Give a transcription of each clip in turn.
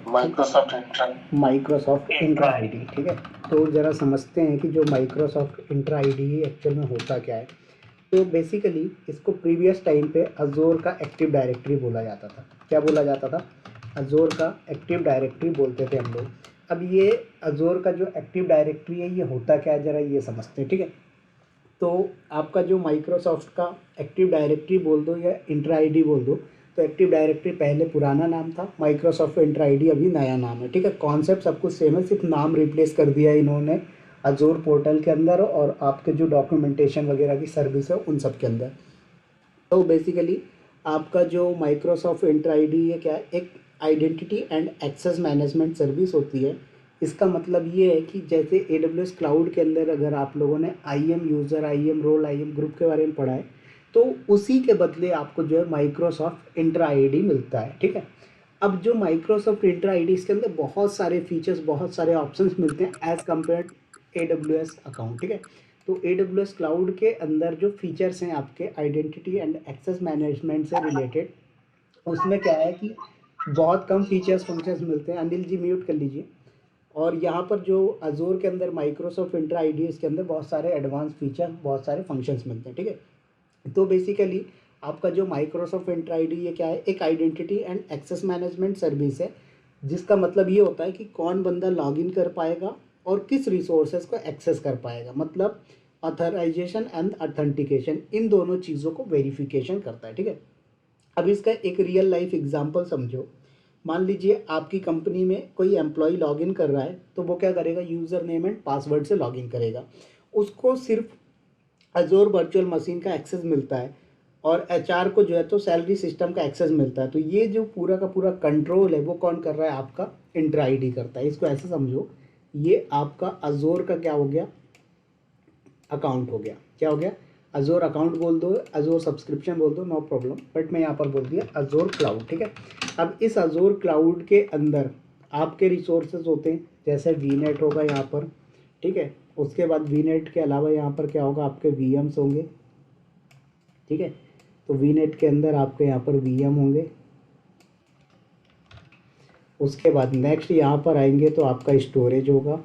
Microsoft Entra ID, ठीक है। तो ज़रा समझते हैं कि जो माइक्रोसॉफ्ट इंट्रा आईडी एक्चुअल में होता क्या है। तो बेसिकली इसको प्रीवियस टाइम पे अजोर का एक्टिव डायरेक्टरी बोला जाता था। क्या बोला जाता था? अजोर का एक्टिव डायरेक्टरी बोलते थे हम लोग। अब ये अजोर का जो एक्टिव डायरेक्टरी है ये होता क्या है, ज़रा ये समझते हैं, ठीक है। तो आपका जो माइक्रोसॉफ्ट का एक्टिव डायरेक्टरी बोल दो या इंट्रा आईडी बोल दो, तो एक्टिव डायरेक्टरी पहले पुराना नाम था, माइक्रोसॉफ्ट इंट्रा आईडी अभी नया नाम है, ठीक है। कॉन्सेप्ट सब कुछ सेम है, सिर्फ नाम रिप्लेस कर दिया है इन्होंने अजोर पोर्टल के अंदर और आपके जो डॉक्यूमेंटेशन वगैरह की सर्विस है उन सब के अंदर। तो बेसिकली आपका जो माइक्रोसॉफ्ट इंट्रा आईडी है क्या है, एक identity and access management service होती है। इसका मतलब ये है कि जैसे AWS क्लाउड के अंदर अगर आप लोगों ने IAM user, IAM role, IAM group के बारे में पढ़ा है, तो उसी के बदले आपको जो है माइक्रोसॉफ्ट इंट्रा आईडी मिलता है, ठीक है। अब जो माइक्रोसॉफ्ट इंट्रा आईडी, इसके अंदर बहुत सारे फीचर्स, बहुत सारे ऑप्शंस मिलते हैं एज़ कम्पेयर AWS अकाउंट, ठीक है। तो AWS क्लाउड के अंदर जो फीचर्स हैं आपके आइडेंटिटी एंड एक्सेस मैनेजमेंट से रिलेटेड, उसमें क्या है कि बहुत कम फीचर्स फंक्शंस मिलते हैं। अनिल जी म्यूट कर लीजिए। और यहाँ पर जो अजोर के अंदर माइक्रोसॉफ्ट इंट्रा आईडी, इसके अंदर बहुत सारे एडवांस फीचर, बहुत सारे फंक्शंस मिलते हैं, ठीक है। तो बेसिकली आपका जो माइक्रोसॉफ्ट इंट्रा आईडी ये क्या है, एक identity and access management service है, जिसका मतलब ये होता है कि कौन बंदा लॉगिन कर पाएगा और किस रिसोर्सेज को एक्सेस कर पाएगा। मतलब ऑथराइजेशन एंड ऑथेंटिकेशन, इन दोनों चीज़ों को वेरिफिकेशन करता है, ठीक है। अब इसका एक रियल लाइफ एग्जांपल समझो। मान लीजिए आपकी कंपनी में कोई एम्प्लॉय लॉगिन कर रहा है, तो वो क्या करेगा, यूज़र नेम एंड पासवर्ड से लॉगिन करेगा। उसको सिर्फ अजोर वर्चुअल मशीन का एक्सेस मिलता है और HR को जो है तो सैलरी सिस्टम का एक्सेस मिलता है। तो ये जो पूरा का पूरा कंट्रोल है वो कौन कर रहा है, आपका इंट्रा आईडी करता है। इसको ऐसे समझो, ये आपका अजोर का क्या हो गया, अकाउंट हो गया। क्या हो गया? अजोर अकाउंट बोल दो, अजोर सब्सक्रिप्शन बोल दो, नो प्रॉब्लम, बट मैं यहाँ पर बोल दिया अजोर क्लाउड, ठीक है। अब इस अजोर क्लाउड के अंदर आपके रिसोर्सेज होते हैं, जैसे वीनेट होगा यहाँ पर, ठीक है। उसके बाद वीनेट के अलावा यहाँ पर क्या होगा, आपके VMs होंगे, ठीक है। तो वीनेट के अंदर आपके यहाँ पर VM होंगे। उसके बाद नेक्स्ट यहाँ पर आएंगे तो आपका स्टोरेज होगा,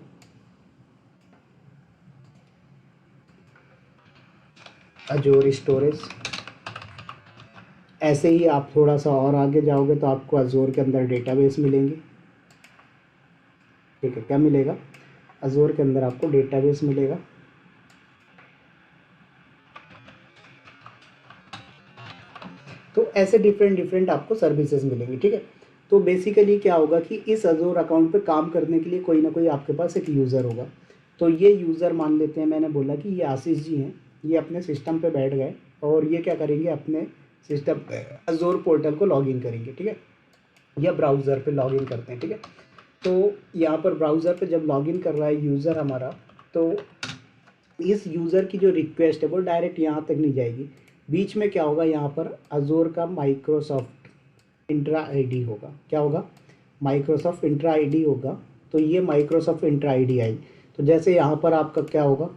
अजोर स्टोरेज। ऐसे ही आप थोड़ा सा और आगे जाओगे तो आपको अजोर के अंदर डेटाबेस मिलेंगे, ठीक है। क्या मिलेगा? अजोर के अंदर आपको डेटाबेस मिलेगा। तो ऐसे डिफरेंट डिफरेंट आपको सर्विसेज मिलेंगी, ठीक है। तो बेसिकली क्या होगा कि इस अजोर अकाउंट पे काम करने के लिए कोई ना कोई आपके पास एक यूज़र होगा। तो ये यूज़र मान लेते हैं, मैंने बोला कि ये आशीष जी हैं, ये अपने सिस्टम पे बैठ गए और ये क्या करेंगे, अपने सिस्टम अजोर पोर्टल को लॉगिन करेंगे, ठीक है। या ब्राउज़र पे लॉगिन करते हैं, ठीक है। तो यहाँ पर ब्राउज़र पे जब लॉगिन कर रहा है यूज़र हमारा, तो इस यूज़र की जो रिक्वेस्ट है वो डायरेक्ट यहाँ तक नहीं जाएगी। बीच में क्या होगा, यहाँ पर अजोर का माइक्रोसॉफ्ट इंट्रा आईडी होगा। क्या होगा? माइक्रोसॉफ्ट इंट्रा आईडी होगा। तो ये माइक्रोसॉफ्ट इंट्रा आईडी आई, तो जैसे यहाँ पर आपका क्या होगा,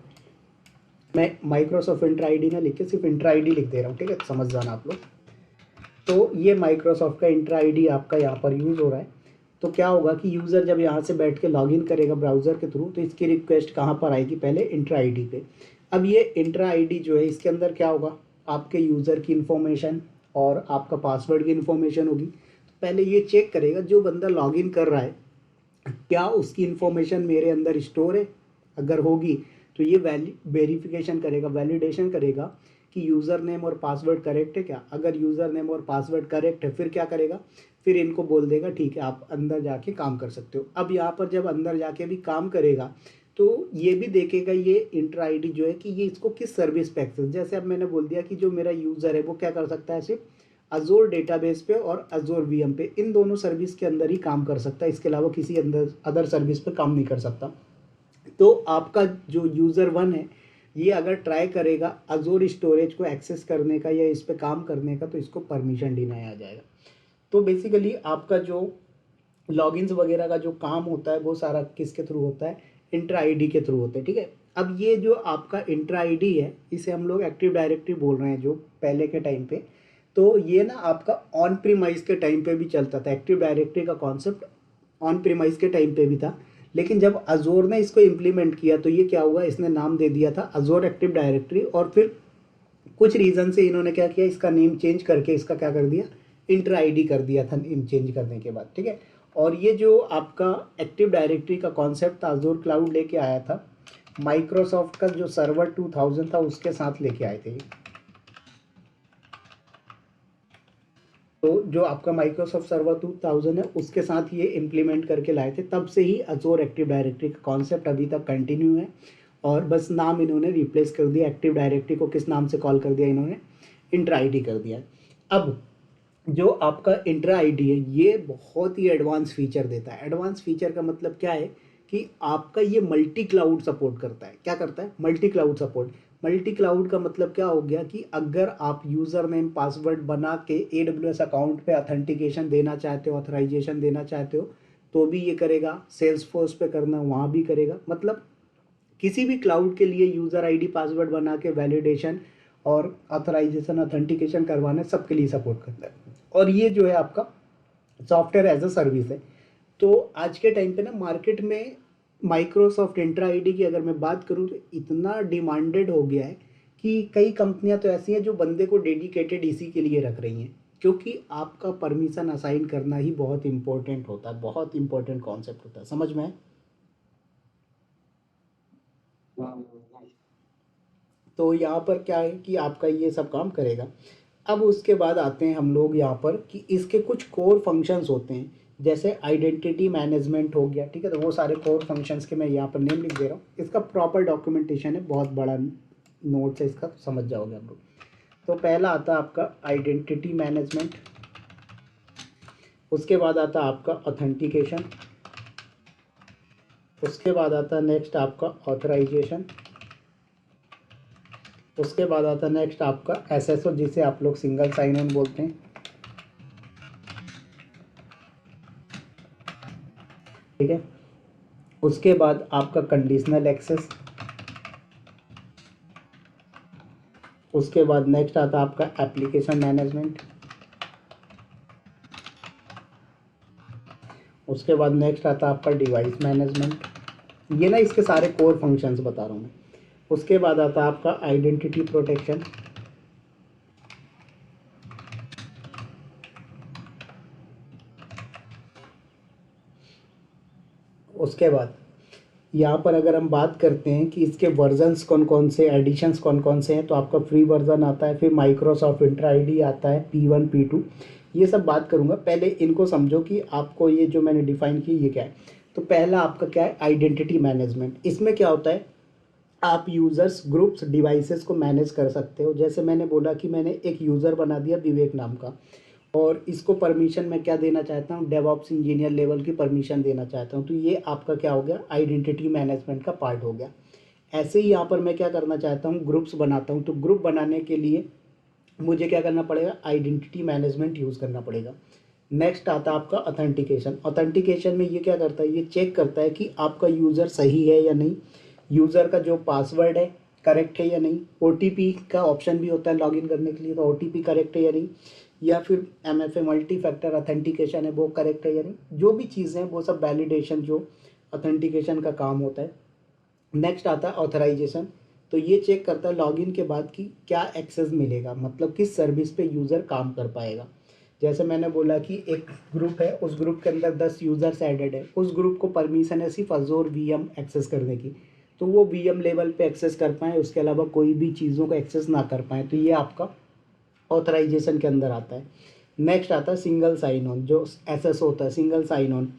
मैं माइक्रोसॉफ्ट इंट्रा आईडी ना लिख के सिर्फ इंट्रा आईडी लिख दे रहा हूँ, ठीक है, समझ जाना आप लोग। तो ये माइक्रोसॉफ्ट का इंट्रा आईडी आपका यहाँ पर यूज़ हो रहा है। तो क्या होगा कि यूज़र जब यहाँ से बैठ के लॉगिन करेगा ब्राउज़र के थ्रू, तो इसकी रिक्वेस्ट कहाँ पर आएगी, पहले इंट्रा आईडी पे। अब ये इंट्रा आईडी जो है, इसके अंदर क्या होगा, आपके यूज़र की इन्फॉर्मेशन और आपका पासवर्ड की इन्फॉर्मेशन होगी। तो पहले ये चेक करेगा जो बंदा लॉगिन कर रहा है क्या उसकी इन्फॉर्मेशन मेरे अंदर स्टोर है। अगर होगी तो ये वेरिफिकेशन करेगा, वैलिडेशन करेगा कि यूज़र नेम और पासवर्ड करेक्ट है क्या। अगर यूज़र नेम और पासवर्ड करेक्ट है, फिर क्या करेगा, फिर इनको बोल देगा ठीक है आप अंदर जाके काम कर सकते हो। अब यहाँ पर जब अंदर जाके भी काम करेगा तो ये भी देखेगा ये इंट्रा आईडी जो है कि ये इसको किस सर्विस पे एक्सेस। जैसे अब मैंने बोल दिया कि जो मेरा यूज़र है वो क्या कर सकता है, सिर्फ अजोर डेटाबेस पे और अजोर VM पे, इन दोनों सर्विस के अंदर ही काम कर सकता है, इसके अलावा किसी अंदर अदर सर्विस पे काम नहीं कर सकता। तो आपका जो यूज़र 1 है, ये अगर ट्राई करेगा अजोर स्टोरेज को एक्सेस करने का या इस पर काम करने का, तो इसको परमिशन डिनाई आ जाएगा। तो बेसिकली आपका जो लॉगिन्स वगैरह का जो काम होता है वो सारा किसके थ्रू होता है, इंट्रा आईडी के थ्रू होता है, ठीक है। अब ये जो आपका इंट्रा आईडी है, इसे हम लोग एक्टिव डायरेक्टरी बोल रहे हैं जो पहले के टाइम पे। तो ये ना आपका ऑन प्रीमाइज के टाइम पे भी चलता था। एक्टिव डायरेक्टरी का कॉन्सेप्ट ऑन प्रीमाइस के टाइम पे भी था, लेकिन जब अजोर ने इसको इम्प्लीमेंट किया तो ये क्या हुआ, इसने नाम दे दिया था अजोर एक्टिव डायरेक्टरी, और फिर कुछ रीज़न से इन्होंने क्या किया, इसका नेम चेंज करके इसका क्या कर दिया, इंटर आईडी कर दिया था नेम चेंज करने के बाद, ठीक है। और ये जो आपका एक्टिव डायरेक्टरी का कॉन्सेप्ट था अजोर क्लाउड लेके आया था, माइक्रोसॉफ्ट का जो सर्वर 2000 था उसके साथ लेके आए थे ये। तो जो आपका माइक्रोसॉफ्ट सर्वर 2000 है उसके साथ ये इम्प्लीमेंट करके लाए थे, तब से ही अजोर एक्टिव डायरेक्टरी का कॉन्सेप्ट अभी तक कंटिन्यू है, और बस नाम इन्होंने रिप्लेस कर दिया, एक्टिव डायरेक्टरी को किस नाम से कॉल कर दिया इन्होंने, इंट्रा आईडी कर दिया। अब जो आपका इंट्रा आईडी है ये बहुत ही एडवांस फीचर देता है। एडवांस फीचर का मतलब क्या है कि आपका ये मल्टी क्लाउड सपोर्ट करता है। क्या करता है, multi cloud support. Multi cloud का मतलब क्या हो गया कि अगर आप यूज़र नेम पासवर्ड बना के AWS अकाउंट पे ऑथेंटिकेशन देना चाहते हो, ऑथराइजेशन देना चाहते हो, तो भी ये करेगा। सेल्सफोर्स पे करना वहाँ भी करेगा। मतलब किसी भी क्लाउड के लिए यूज़र आईडी पासवर्ड बना के वैलिडेशन और ऑथराइजेशन ऑथेंटिकेशन करवाना सबके लिए सपोर्ट करता है। और ये जो है आपका सॉफ्टवेयर एज अ सर्विस है। तो आज के टाइम पे ना मार्केट में माइक्रोसॉफ्ट इंट्रा आईडी की अगर मैं बात करूँ तो इतना डिमांडेड हो गया है कि कई कंपनियां तो ऐसी हैं जो बंदे को डेडिकेटेड इसी के लिए रख रही हैं, क्योंकि आपका परमिशन असाइन करना ही बहुत इंपॉर्टेंट होता है, बहुत इंपॉर्टेंट कॉन्सेप्ट होता है। समझ में है? तो यहाँ पर क्या है कि आपका ये सब काम करेगा। अब उसके बाद आते हैं हम लोग यहाँ पर कि इसके कुछ कोर फंक्शंस होते हैं, जैसे आइडेंटिटी मैनेजमेंट हो गया, ठीक है। तो वो सारे कोर फंक्शंस के मैं यहाँ पर नेम लिख दे रहा हूँ। इसका प्रॉपर डॉक्यूमेंटेशन है, बहुत बड़ा नोट्स है इसका, तो समझ जाओगे आप लोग। तो पहला आता है आपका आइडेंटिटी मैनेजमेंट, उसके बाद आता है आपका ऑथेंटिकेशन, उसके बाद आता है नेक्स्ट आपका ऑथराइजेशन, उसके बाद आता है नेक्स्ट आपका SSO जिसे आप लोग सिंगल साइन ऑन बोलते हैं, ठीक है। उसके बाद आपका कंडीशनल एक्सेस, उसके बाद नेक्स्ट आता है आपका एप्लीकेशन मैनेजमेंट, उसके बाद नेक्स्ट आता है आपका डिवाइस मैनेजमेंट। ये ना इसके सारे कोर फंक्शंस बता रहा हूँ मैं। उसके बाद आता है आपका आइडेंटिटी प्रोटेक्शन, उसके बाद यहाँ पर अगर हम बात करते हैं कि इसके वर्जन्स कौन कौन से, एडिशंस कौन कौन से हैं, तो आपका फ्री वर्जन आता है, फिर माइक्रोसॉफ्ट इंट्रा आईडी आता है, P1 P2, ये सब बात करूँगा। पहले इनको समझो कि आपको ये जो मैंने डिफाइन की ये क्या है। तो पहला आपका क्या है, आइडेंटिटी मैनेजमेंट। इसमें क्या होता है, आप यूज़र्स ग्रुप्स डिवाइसेस को मैनेज कर सकते हो। जैसे मैंने बोला कि मैंने एक यूज़र बना दिया विवेक नाम का, और इसको परमिशन मैं क्या देना चाहता हूँ, डेवऑप्स इंजीनियर लेवल की परमिशन देना चाहता हूँ। तो ये आपका क्या हो गया, आइडेंटिटी मैनेजमेंट का पार्ट हो गया। ऐसे ही यहाँ पर मैं क्या करना चाहता हूँ, ग्रुप्स बनाता हूँ। तो ग्रुप बनाने के लिए मुझे क्या करना पड़ेगा, आइडेंटिटी मैनेजमेंट यूज़ करना पड़ेगा। नेक्स्ट आता है आपका ऑथेंटिकेशन। ऑथेंटिकेशन में ये क्या करता है, ये चेक करता है कि आपका यूज़र सही है या नहीं, यूज़र का जो पासवर्ड है करेक्ट है या नहीं। OTP का ऑप्शन भी होता है लॉगिन करने के लिए, तो OTP करेक्ट है या नहीं, या फिर MFA मल्टी फैक्टर ऑथेंटिकेशन है वो करेक्ट है या नहीं। जो भी चीज़ें हैं वो सब वैलिडेशन जो ऑथेंटिकेशन का काम होता है। नेक्स्ट आता है ऑथराइजेशन। तो ये चेक करता है लॉगिन के बाद कि क्या एक्सेस मिलेगा, मतलब किस सर्विस पे यूज़र काम कर पाएगा। जैसे मैंने बोला कि एक ग्रुप है, उस ग्रुप के अंदर 10 यूज़र्स एडेड है, उस ग्रुप को परमिशन है सिर्फ अजोर VM एक्सेस करने की, तो वो VM लेवल पे एक्सेस कर पाएँ, उसके अलावा कोई भी चीज़ों को एक्सेस ना कर पाएँ। तो ये आपका ऑथराइजेशन के अंदर आता है। नेक्स्ट आता है सिंगल साइन ऑन, जो SS होता है सिंगल साइन ऑन।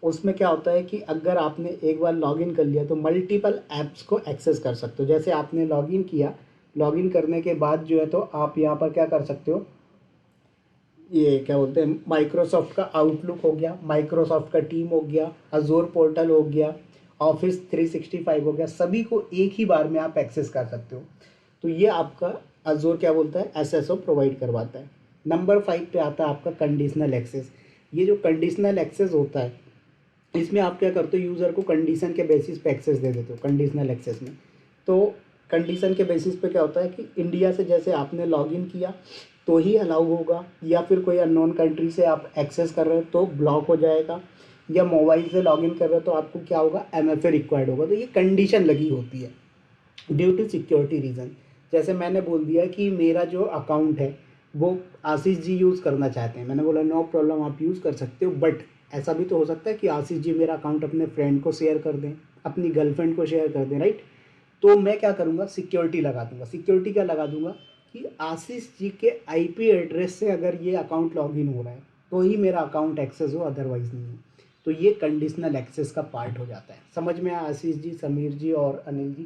उसमें क्या होता है कि अगर आपने एक बार लॉगिन कर लिया तो मल्टीपल ऐप्स को एक्सेस कर सकते हो। जैसे आपने लॉगिन किया, लॉगिन करने के बाद जो है तो आप यहाँ पर क्या कर सकते हो, ये क्या बोलते हैं, माइक्रोसॉफ्ट का आउटलुक हो गया, माइक्रोसॉफ्ट का टीम हो गया, अजोर पोर्टल हो गया, ऑफिस 365 हो गया, सभी को एक ही बार में आप एक्सेस कर सकते हो। तो ये आपका अजोर क्या बोलता है, SSO प्रोवाइड करवाता है। नंबर 5 पे आता है आपका कंडीशनल एक्सेस। ये जो कंडीशनल एक्सेस होता है, इसमें आप क्या करते हो, यूज़र को कंडीशन के बेसिस पे एक्सेस दे देते हो कंडीशनल एक्सेस में। तो कंडीशन के बेसिस पे क्या होता है कि इंडिया से जैसे आपने लॉगिन किया तो ही अलाउ होगा, या फिर कोई अननोन कंट्री से आप एक्सेस कर रहे हो तो ब्लॉक हो जाएगा, या मोबाइल से लॉगिन कर रहे हो तो आपको क्या होगा, MFA रिक्वायर्ड होगा। तो ये कंडीशन लगी होती है ड्यू टू सिक्योरिटी रीज़न। जैसे मैंने बोल दिया कि मेरा जो अकाउंट है वो आशीष जी यूज़ करना चाहते हैं, मैंने बोला नो प्रॉब्लम आप यूज़ कर सकते हो, बट ऐसा भी तो हो सकता है कि आशीष जी मेरा अकाउंट अपने फ्रेंड को शेयर कर दें, अपनी गर्लफ्रेंड को शेयर कर दें, राइट। तो मैं क्या करूँगा, सिक्योरिटी लगा दूंगा। सिक्योरिटी क्या लगा दूंगा कि आशीष जी के IP एड्रेस से अगर ये अकाउंट लॉगिन हो रहा है तो ही मेरा अकाउंट एक्सेस हो, अदरवाइज नहीं हो। तो ये कंडीशनल एक्सेस का पार्ट हो जाता है। समझ में आया आशीष जी, समीर जी और अनिल जी?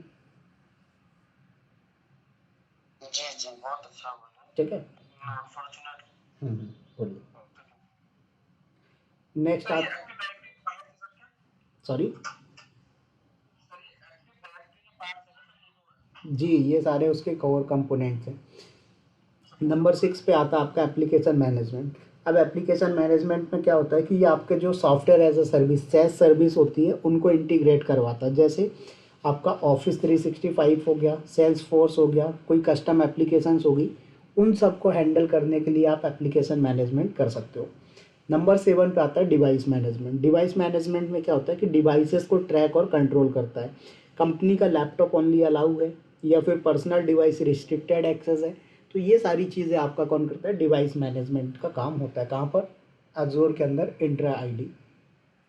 जी जी बहुत अच्छा बोला। ठीक है, अनफॉर्चुनेटली। बोलिए। नेक्स्ट आप, सॉरी जी, ये सारे उसके कोर कंपोनेंट्स हैं। नंबर 6 पे आता है आपका एप्लीकेशन मैनेजमेंट। अब एप्लीकेशन मैनेजमेंट में क्या होता है कि ये आपके जो software as a service, SaaS service होती है, उनको इंटीग्रेट करवाता है। जैसे आपका ऑफिस 365 हो गया, सेल्स फोर्स हो गया, कोई कस्टम एप्लीकेशंस होगी, उन सबको हैंडल करने के लिए आप एप्लीकेशन मैनेजमेंट कर सकते हो। नंबर 7 पे आता है डिवाइस मैनेजमेंट। डिवाइस मैनेजमेंट में क्या होता है कि डिवाइसेस को ट्रैक और कंट्रोल करता है। कंपनी का लैपटॉप ओनली अलाउ है या फिर पर्सनल डिवाइस रिस्ट्रिक्टेड एक्सेस है, तो ये सारी चीज़ें आपका कौन करता है, डिवाइस मैनेजमेंट का काम होता है। कहाँ पर, अजोर के अंदर, इंट्रा आईडी।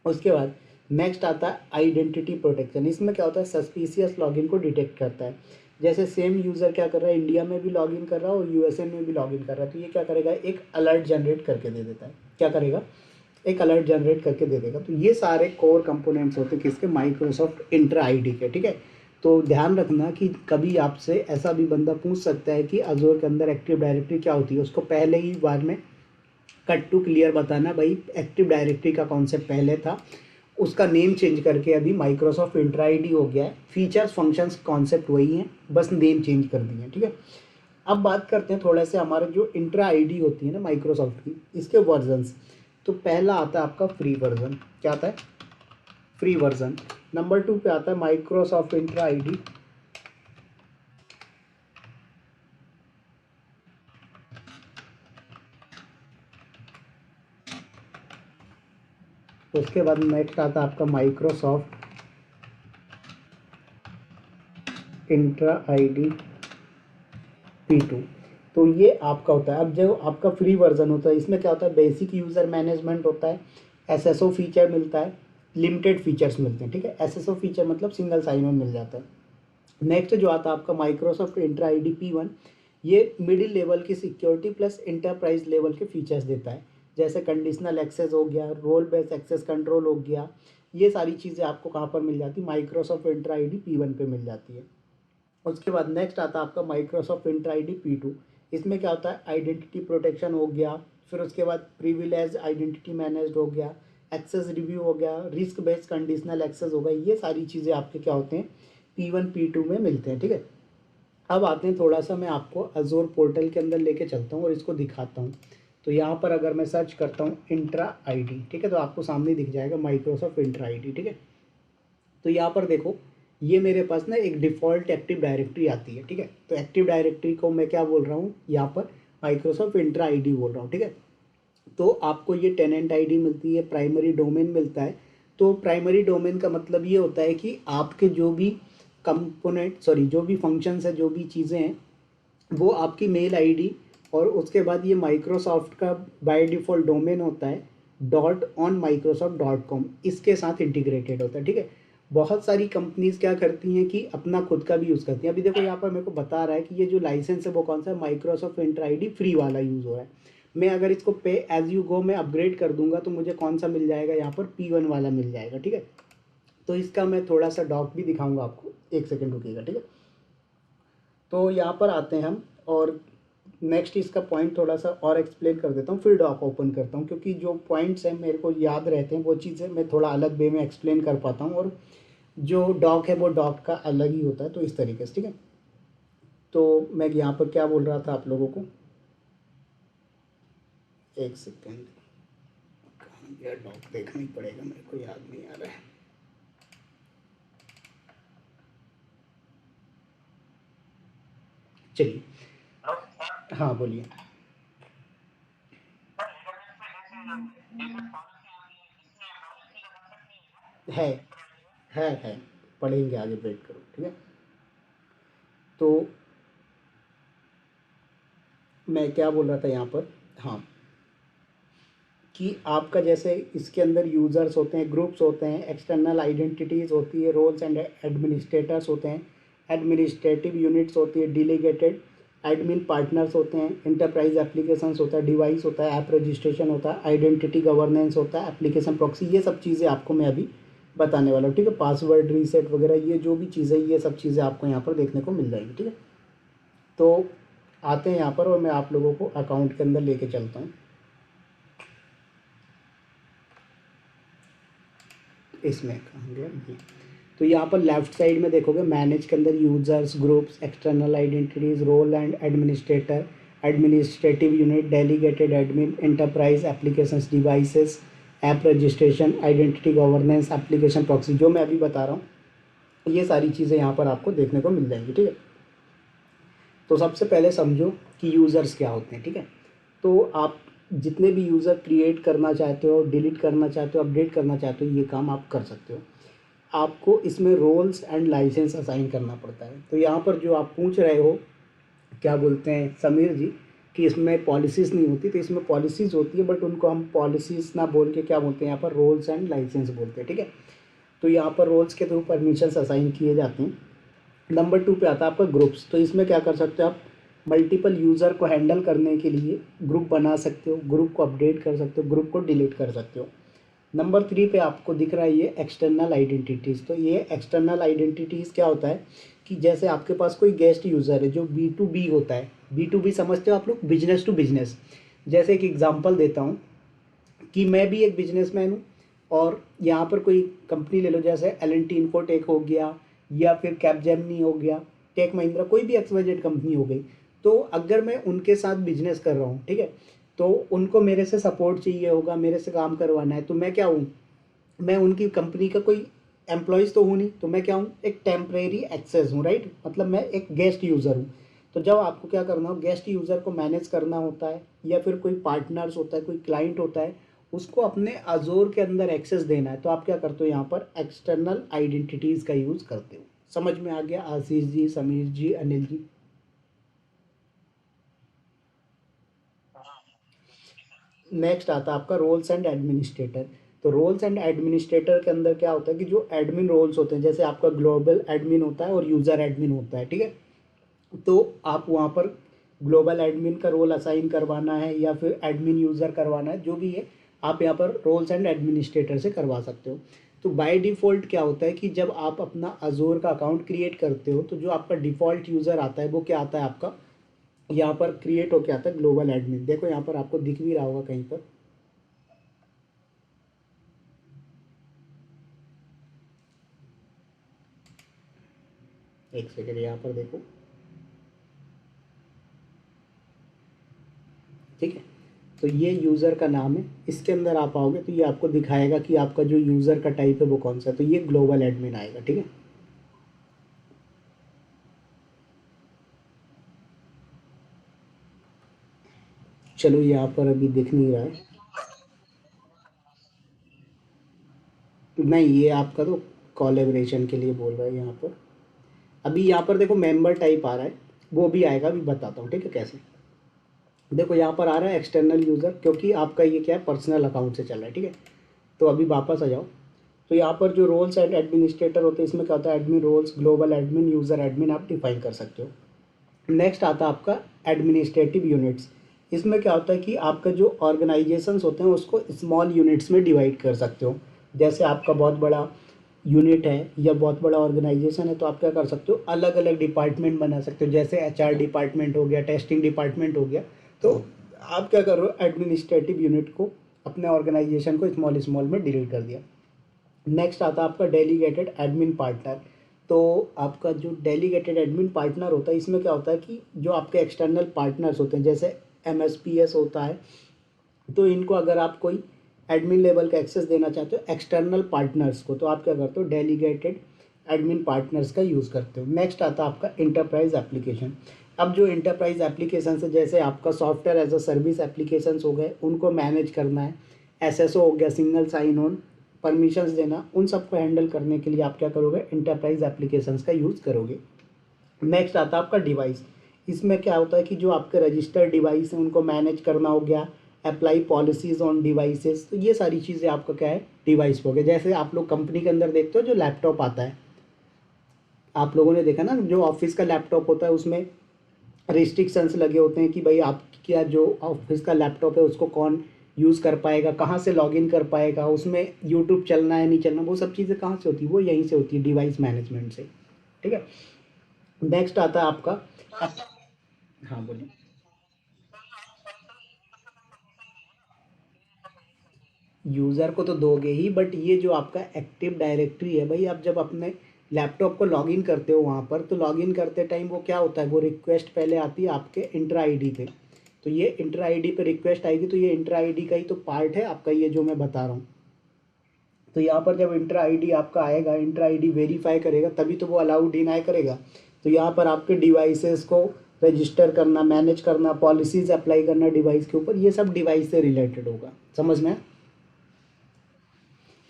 उसके बाद नेक्स्ट आता है आइडेंटिटी प्रोटेक्शन। इसमें क्या होता है, सस्पिशियस लॉगिन को डिटेक्ट करता है। जैसे सेम यूज़र क्या कर रहा है, इंडिया में भी लॉगिन कर रहा है और USA में भी लॉगिन कर रहा है, तो ये क्या करेगा, एक अलर्ट जनरेट करके दे देता है। क्या करेगा, एक अलर्ट जनरेट करके दे देगा। तो ये सारे कोर कंपोनेंट्स होते हैं किसके, माइक्रोसॉफ्ट इंट्रा आईडी के, ठीक है। तो ध्यान रखना कि कभी आपसे ऐसा भी बंदा पूछ सकता है कि अजोर के अंदर एक्टिव डायरेक्टरी क्या होती है, उसको पहले ही बार में कट टू क्लियर बताना, भाई एक्टिव डायरेक्टरी का कॉन्सेप्ट पहले था, उसका नेम चेंज करके अभी माइक्रोसॉफ्ट इंट्रा आईडी हो गया है। फीचर्स फंक्शंस कॉन्सेप्ट वही हैं, बस नेम चेंज कर दिए हैं, ठीक है। अब बात करते हैं थोड़ा से हमारे जो इंट्रा आईडी होती है ना माइक्रोसॉफ्ट की, इसके वर्जन्स। तो पहला आता है आपका फ्री वर्जन। क्या आता है, फ्री वर्जन। नंबर 2 पे आता है माइक्रोसॉफ्ट इंट्रा आईडी। उसके बाद नेक्स्ट आता है आपका माइक्रोसॉफ्ट इंट्रा आईडी P2। तो ये आपका होता है। अब जो आपका फ्री वर्जन होता है, इसमें क्या होता है, बेसिक यूज़र मैनेजमेंट होता है, SSO फीचर मिलता है, लिमिटेड फीचर्स मिलते हैं, ठीक है। SSO फीचर मतलब सिंगल साइन ऑन मिल जाता है। नेक्स्ट जो आता है आपका माइक्रोसॉफ्ट इंट्रा आईडी P1, ये मिडिल लेवल की सिक्योरिटी प्लस इंटरप्राइज लेवल के फीचर्स देता है। जैसे कंडीशनल एक्सेस हो गया, रोल बेस्ड एक्सेस कंट्रोल हो गया, ये सारी चीज़ें आपको कहाँ पर मिल जाती है, माइक्रोसॉफ्ट इंट्रा आईडी P1 पे मिल जाती है। उसके बाद नेक्स्ट आता है आपका माइक्रोसॉफ्ट इंट्रा आईडी P2। इसमें क्या होता है, आइडेंटिटी प्रोटेक्शन हो गया, फिर उसके बाद प्रिविलेज आइडेंटिटी मैनेज्ड हो गया, एक्सेस रिव्यू हो गया, रिस्क बेस्ड कंडीशनल एक्सेस हो गया, ये सारी चीज़ें आपके क्या होते हैं, P1 P2 में मिलते हैं, ठीक है। अब आते हैं थोड़ा सा, मैं आपको अजोर पोर्टल के अंदर लेके चलता हूँ और इसको दिखाता हूँ। तो यहाँ पर अगर मैं सर्च करता हूँ इंट्रा आईडी, ठीक है, तो आपको सामने दिख जाएगा माइक्रोसॉफ्ट इंट्रा आईडी, ठीक है। तो यहाँ पर देखो, ये मेरे पास ना एक डिफ़ॉल्ट एक्टिव डायरेक्टरी आती है, ठीक है। तो एक्टिव डायरेक्टरी को मैं क्या बोल रहा हूँ यहाँ पर, माइक्रोसॉफ्ट इंट्रा आईडी बोल रहा हूँ, ठीक है। तो आपको ये टेनेंट आईडी मिलती है, प्राइमरी डोमेन मिलता है। तो प्राइमरी डोमेन का मतलब ये होता है कि आपके जो भी कंपोनेंट, सॉरी, जो भी फंक्शंस है, जो भी चीज़ें हैं, वो आपकी मेल आईडी, और उसके बाद ये माइक्रोसॉफ्ट का बाय डिफ़ॉल्ट डोमेन होता है .on-microsoft.com, इसके साथ इंटीग्रेटेड होता है, ठीक है। बहुत सारी कंपनीज क्या करती हैं कि अपना खुद का भी यूज़ करती हैं। अभी देखो यहाँ पर मेरे को बता रहा है कि ये जो लाइसेंस है वो कौन सा है, माइक्रोसॉफ्ट इंट्रा आईडी फ्री वाला यूज़ हो रहा है। मैं अगर इसको पे एज यू गो में अपग्रेड कर दूंगा तो मुझे कौन सा मिल जाएगा, यहाँ पर P1 वाला मिल जाएगा, ठीक है। तो इसका मैं थोड़ा सा डॉक भी दिखाऊंगा आपको, एक सेकेंड रुकिएगा, ठीक है। तो यहाँ पर आते हैं हम, और नेक्स्ट इसका पॉइंट थोड़ा सा और एक्सप्लेन कर देता हूँ, फिर डॉक ओपन करता हूँ, क्योंकि जो पॉइंट्स हैं मेरे को याद रहते हैं, वो चीज़ें मैं थोड़ा अलग वे में एक्सप्लेन कर पाता हूँ, और जो डॉक है वो डॉक का अलग ही होता है, तो इस तरीके से, ठीक है। तो मैं यहाँ पर क्या बोल रहा था आप लोगों को, एक सेकेंड, यार डॉक देखना ही पड़ेगा, मेरे को याद नहीं आ रहा है। चलिए, हाँ बोलिए। है है पढ़ेंगे आगे, वेट करो, ठीक है। तो मैं क्या बोल रहा था यहाँ पर, हाँ, कि आपका जैसे इसके अंदर यूज़र्स होते हैं, ग्रुप्स होते हैं, एक्सटर्नल आइडेंटिटीज़ होती है, रोल्स एंड एडमिनिस्ट्रेटर्स होते हैं, एडमिनिस्ट्रेटिव यूनिट्स होती है, डेलीगेटेड एडमिन पार्टनर्स होते हैं, इंटरप्राइज एप्लीकेशंस होता है, डिवाइस होता है, ऐप रजिस्ट्रेशन होता है, आइडेंटिटी गवर्नेंस होता है, एप्लीकेशन प्रॉक्सी, ये सब चीज़ें आपको मैं अभी बताने वाला हूँ, ठीक है। पासवर्ड रीसेट वगैरह, ये जो भी चीज़ें, ये सब चीज़ें आपको यहाँ पर देखने को मिल जाएंगी, ठीक है। तो आते हैं यहाँ पर और मैं आप लोगों को अकाउंट के अंदर लेके चलता हूँ। इसमें कहाँ गया ये, तो यहाँ पर लेफ्ट साइड में देखोगे मैनेज के अंदर users, groups, external identities, role and administrator, administrative unit, delegated admin, enterprise applications, devices, app registration, identity governance, application proxy, जो मैं अभी बता रहा हूँ, ये सारी चीज़ें यहाँ पर आपको देखने को मिल जाएंगी, ठीक है। तो सबसे पहले समझो कि यूज़र्स क्या होते हैं, ठीक है। तो आप जितने भी यूज़र क्रिएट करना चाहते हो, डिलीट करना चाहते हो, अपडेट करना चाहते हो, ये काम आप कर सकते हो। आपको इसमें रोल्स एंड लाइसेंस असाइन करना पड़ता है। तो यहाँ पर जो आप पूछ रहे हो, क्या बोलते हैं समीर जी, कि इसमें पॉलिसीज़ नहीं होती, तो इसमें पॉलिसीज़ होती है, बट उनको हम पॉलिसीज़ ना बोल के क्या बोलते हैं यहाँ पर, रोल्स एंड लाइसेंस बोलते हैं, ठीक है। तो यहाँ पर रोल्स के थ्रू परमिशंस असाइन किए जाते हैं। नंबर 2 पे आता है आपका ग्रुप्स। तो इसमें क्या कर सकते हो आप, मल्टीपल यूज़र को हैंडल करने के लिए ग्रुप बना सकते हो, ग्रुप को अपडेट कर सकते हो, ग्रुप को डिलीट कर सकते हो। नंबर 3 पे आपको दिख रहा है ये एक्सटर्नल आइडेंटिटीज़। तो ये एक्सटर्नल आइडेंटिटीज़ क्या होता है कि जैसे आपके पास कोई गेस्ट यूज़र है जो B2B होता है, B2B समझते हो आप लोग, बिजनेस टू बिजनेस। जैसे एक एग्जांपल देता हूँ कि मैं भी एक बिजनेसमैन हूँ और यहाँ पर कोई कंपनी ले लो, जैसे L&T इन्फोटेक हो गया, या फिर कैपजेमिनी हो गया, टेक महिंद्रा, कोई भी XYZ कंपनी हो गई। तो अगर मैं उनके साथ बिजनेस कर रहा हूँ, ठीक है, तो उनको मेरे से सपोर्ट चाहिए होगा, मेरे से काम करवाना है, तो मैं क्या हूँ, मैं उनकी कंपनी का कोई एम्प्लॉयज़ तो हूँ नहीं, तो मैं क्या हूँ, एक टेम्परेरी एक्सेस हूँ, राइट, मतलब मैं एक गेस्ट यूज़र हूँ। तो जब आपको क्या करना हो, गेस्ट यूज़र को मैनेज करना होता है, या फिर कोई पार्टनर्स होता है, कोई क्लाइंट होता है, उसको अपने अजोर के अंदर एक्सेस देना है, तो आप क्या करते हो, यहाँ पर एक्सटर्नल आइडेंटिटीज़ का यूज़ करते हो। समझ में आ गया आशीष जी, समीर जी, अनिल जी? नेक्स्ट आता है आपका रोल्स एंड एडमिनिस्ट्रेटर। तो रोल्स एंड एडमिनिस्ट्रेटर के अंदर क्या होता है कि जो एडमिन रोल्स होते हैं, जैसे आपका ग्लोबल एडमिन होता है और यूज़र एडमिन होता है, ठीक है। तो आप वहाँ पर ग्लोबल एडमिन का रोल असाइन करवाना है या फिर एडमिन यूज़र करवाना है, जो भी है आप यहाँ पर रोल्स एंड एडमिनिस्ट्रेटर से करवा सकते हो। तो बाय डिफ़ॉल्ट क्या होता है कि जब आप अपना अजोर का अकाउंट क्रिएट करते हो, तो जो आपका डिफ़ॉल्ट यूज़र आता है वो क्या आता है आपका, यहाँ पर क्रिएट होके आता है ग्लोबल एडमिन। देखो यहाँ पर आपको दिख भी रहा होगा कहीं पर, एक सेकेंड, यहाँ पर देखो, ठीक है। तो ये यूज़र का नाम है, इसके अंदर आप आओगे तो ये आपको दिखाएगा कि आपका जो यूज़र का टाइप है वो कौन सा है, तो ये ग्लोबल एडमिन आएगा, ठीक है। चलो यहाँ पर अभी दिख नहीं रहा है, नहीं ये आपका तो कोलैबोरेशन के लिए बोल रहा है यहाँ पर। अभी यहाँ पर देखो मेंबर टाइप आ रहा है, वो भी आएगा, अभी बताता हूँ, ठीक है कैसे। देखो यहाँ पर आ रहा है एक्सटर्नल यूज़र, क्योंकि आपका ये क्या है, पर्सनल अकाउंट से चल रहा है, ठीक है। तो अभी वापस आ जाओ। तो यहाँ पर जो रोल्स एंड एडमिनिस्ट्रेटर होते हैं, इसमें क्या होता है, admin roles, global admin, user admin आप डिफाइन कर सकते हो। नेक्स्ट आता है आपका एडमिनिस्ट्रेटिव यूनिट्स। इसमें क्या होता है कि आपका जो ऑर्गेनाइजेशंस होते हैं उसको स्मॉल यूनिट्स में डिवाइड कर सकते हो। जैसे आपका बहुत बड़ा यूनिट है या बहुत बड़ा ऑर्गेनाइजेशन है, तो आप क्या कर सकते हो, अलग अलग डिपार्टमेंट बना सकते हो, जैसे HR डिपार्टमेंट हो गया, टेस्टिंग डिपार्टमेंट हो गया। तो आप क्या कर रहे हो, एडमिनिस्ट्रेटिव यूनिट को, अपने ऑर्गेनाइजेशन को स्मॉल स्मॉल में डिलीट कर दिया। नेक्स्ट आता है आपका डेलीगेटेड एडमिन पार्टनर। तो आपका जो डेलीगेटेड एडमिन पार्टनर होता है, इसमें क्या होता है कि जो आपके एक्सटर्नल पार्टनर्स होते हैं, जैसे MSPS होता है, तो इनको अगर आप कोई एडमिन लेवल का एक्सेस देना चाहते हो एक्सटर्नल पार्टनर्स को, तो आप क्या करते हो, डेलीगेटेड एडमिन पार्टनर्स का यूज़ करते हो। नेक्स्ट आता है आपका इंटरप्राइज एप्लीकेशन। अब जो इंटरप्राइज एप्लीकेशन है, जैसे आपका software as a service applications हो गए, उनको मैनेज करना है। SSO हो गया, सिंगल साइन ऑन परमिशंस देना, उन सबको हैंडल करने के लिए आप क्या करोगे, इंटरप्राइज एप्लीकेशंस का यूज़ करोगे। नेक्स्ट आता है आपका डिवाइस। इसमें क्या होता है कि जो आपके रजिस्टर्ड डिवाइस हैं उनको मैनेज करना हो गया, अप्लाई पॉलिसीज़ ऑन डिवाइसेस, तो ये सारी चीज़ें आपका क्या है, डिवाइस हो गया। जैसे आप लोग कंपनी के अंदर देखते हो जो लैपटॉप आता है, आप लोगों ने देखा ना, जो ऑफिस का लैपटॉप होता है उसमें रिस्ट्रिक्शंस लगे होते हैं कि भाई आप क्या जो ऑफिस का लैपटॉप है उसको कौन यूज़ कर पाएगा, कहाँ से लॉगिन कर पाएगा, उसमें यूट्यूब चलना है नहीं चलना, वो सब चीज़ें कहाँ से होती है, वो यहीं से होती है, डिवाइस मैनेजमेंट से। ठीक है। नेक्स्ट आता है आपका हाँ बोलिए। यूज़र को तो दोगे ही, बट ये जो आपका एक्टिव डायरेक्टरी है भाई, आप जब अपने लैपटॉप को लॉगिन करते हो वहाँ पर, तो लॉगिन करते टाइम वो क्या होता है, वो रिक्वेस्ट पहले आती है आपके इंटर आईडी पे। तो ये इंटर आईडी पे रिक्वेस्ट आएगी, तो ये इंटर आईडी का ही तो पार्ट है आपका, ये जो मैं बता रहा हूँ। तो यहाँ पर जब इंटर आईडी आपका आएगा, इंटर आईडी वेरीफाई करेगा, तभी तो वो अलाउ डिनाई करेगा। तो यहाँ पर आपके डिवाइसेस को रजिस्टर करना, मैनेज करना, पॉलिसीज़ अप्लाई करना डिवाइस के ऊपर, ये सब डिवाइस से रिलेटेड होगा, समझ में।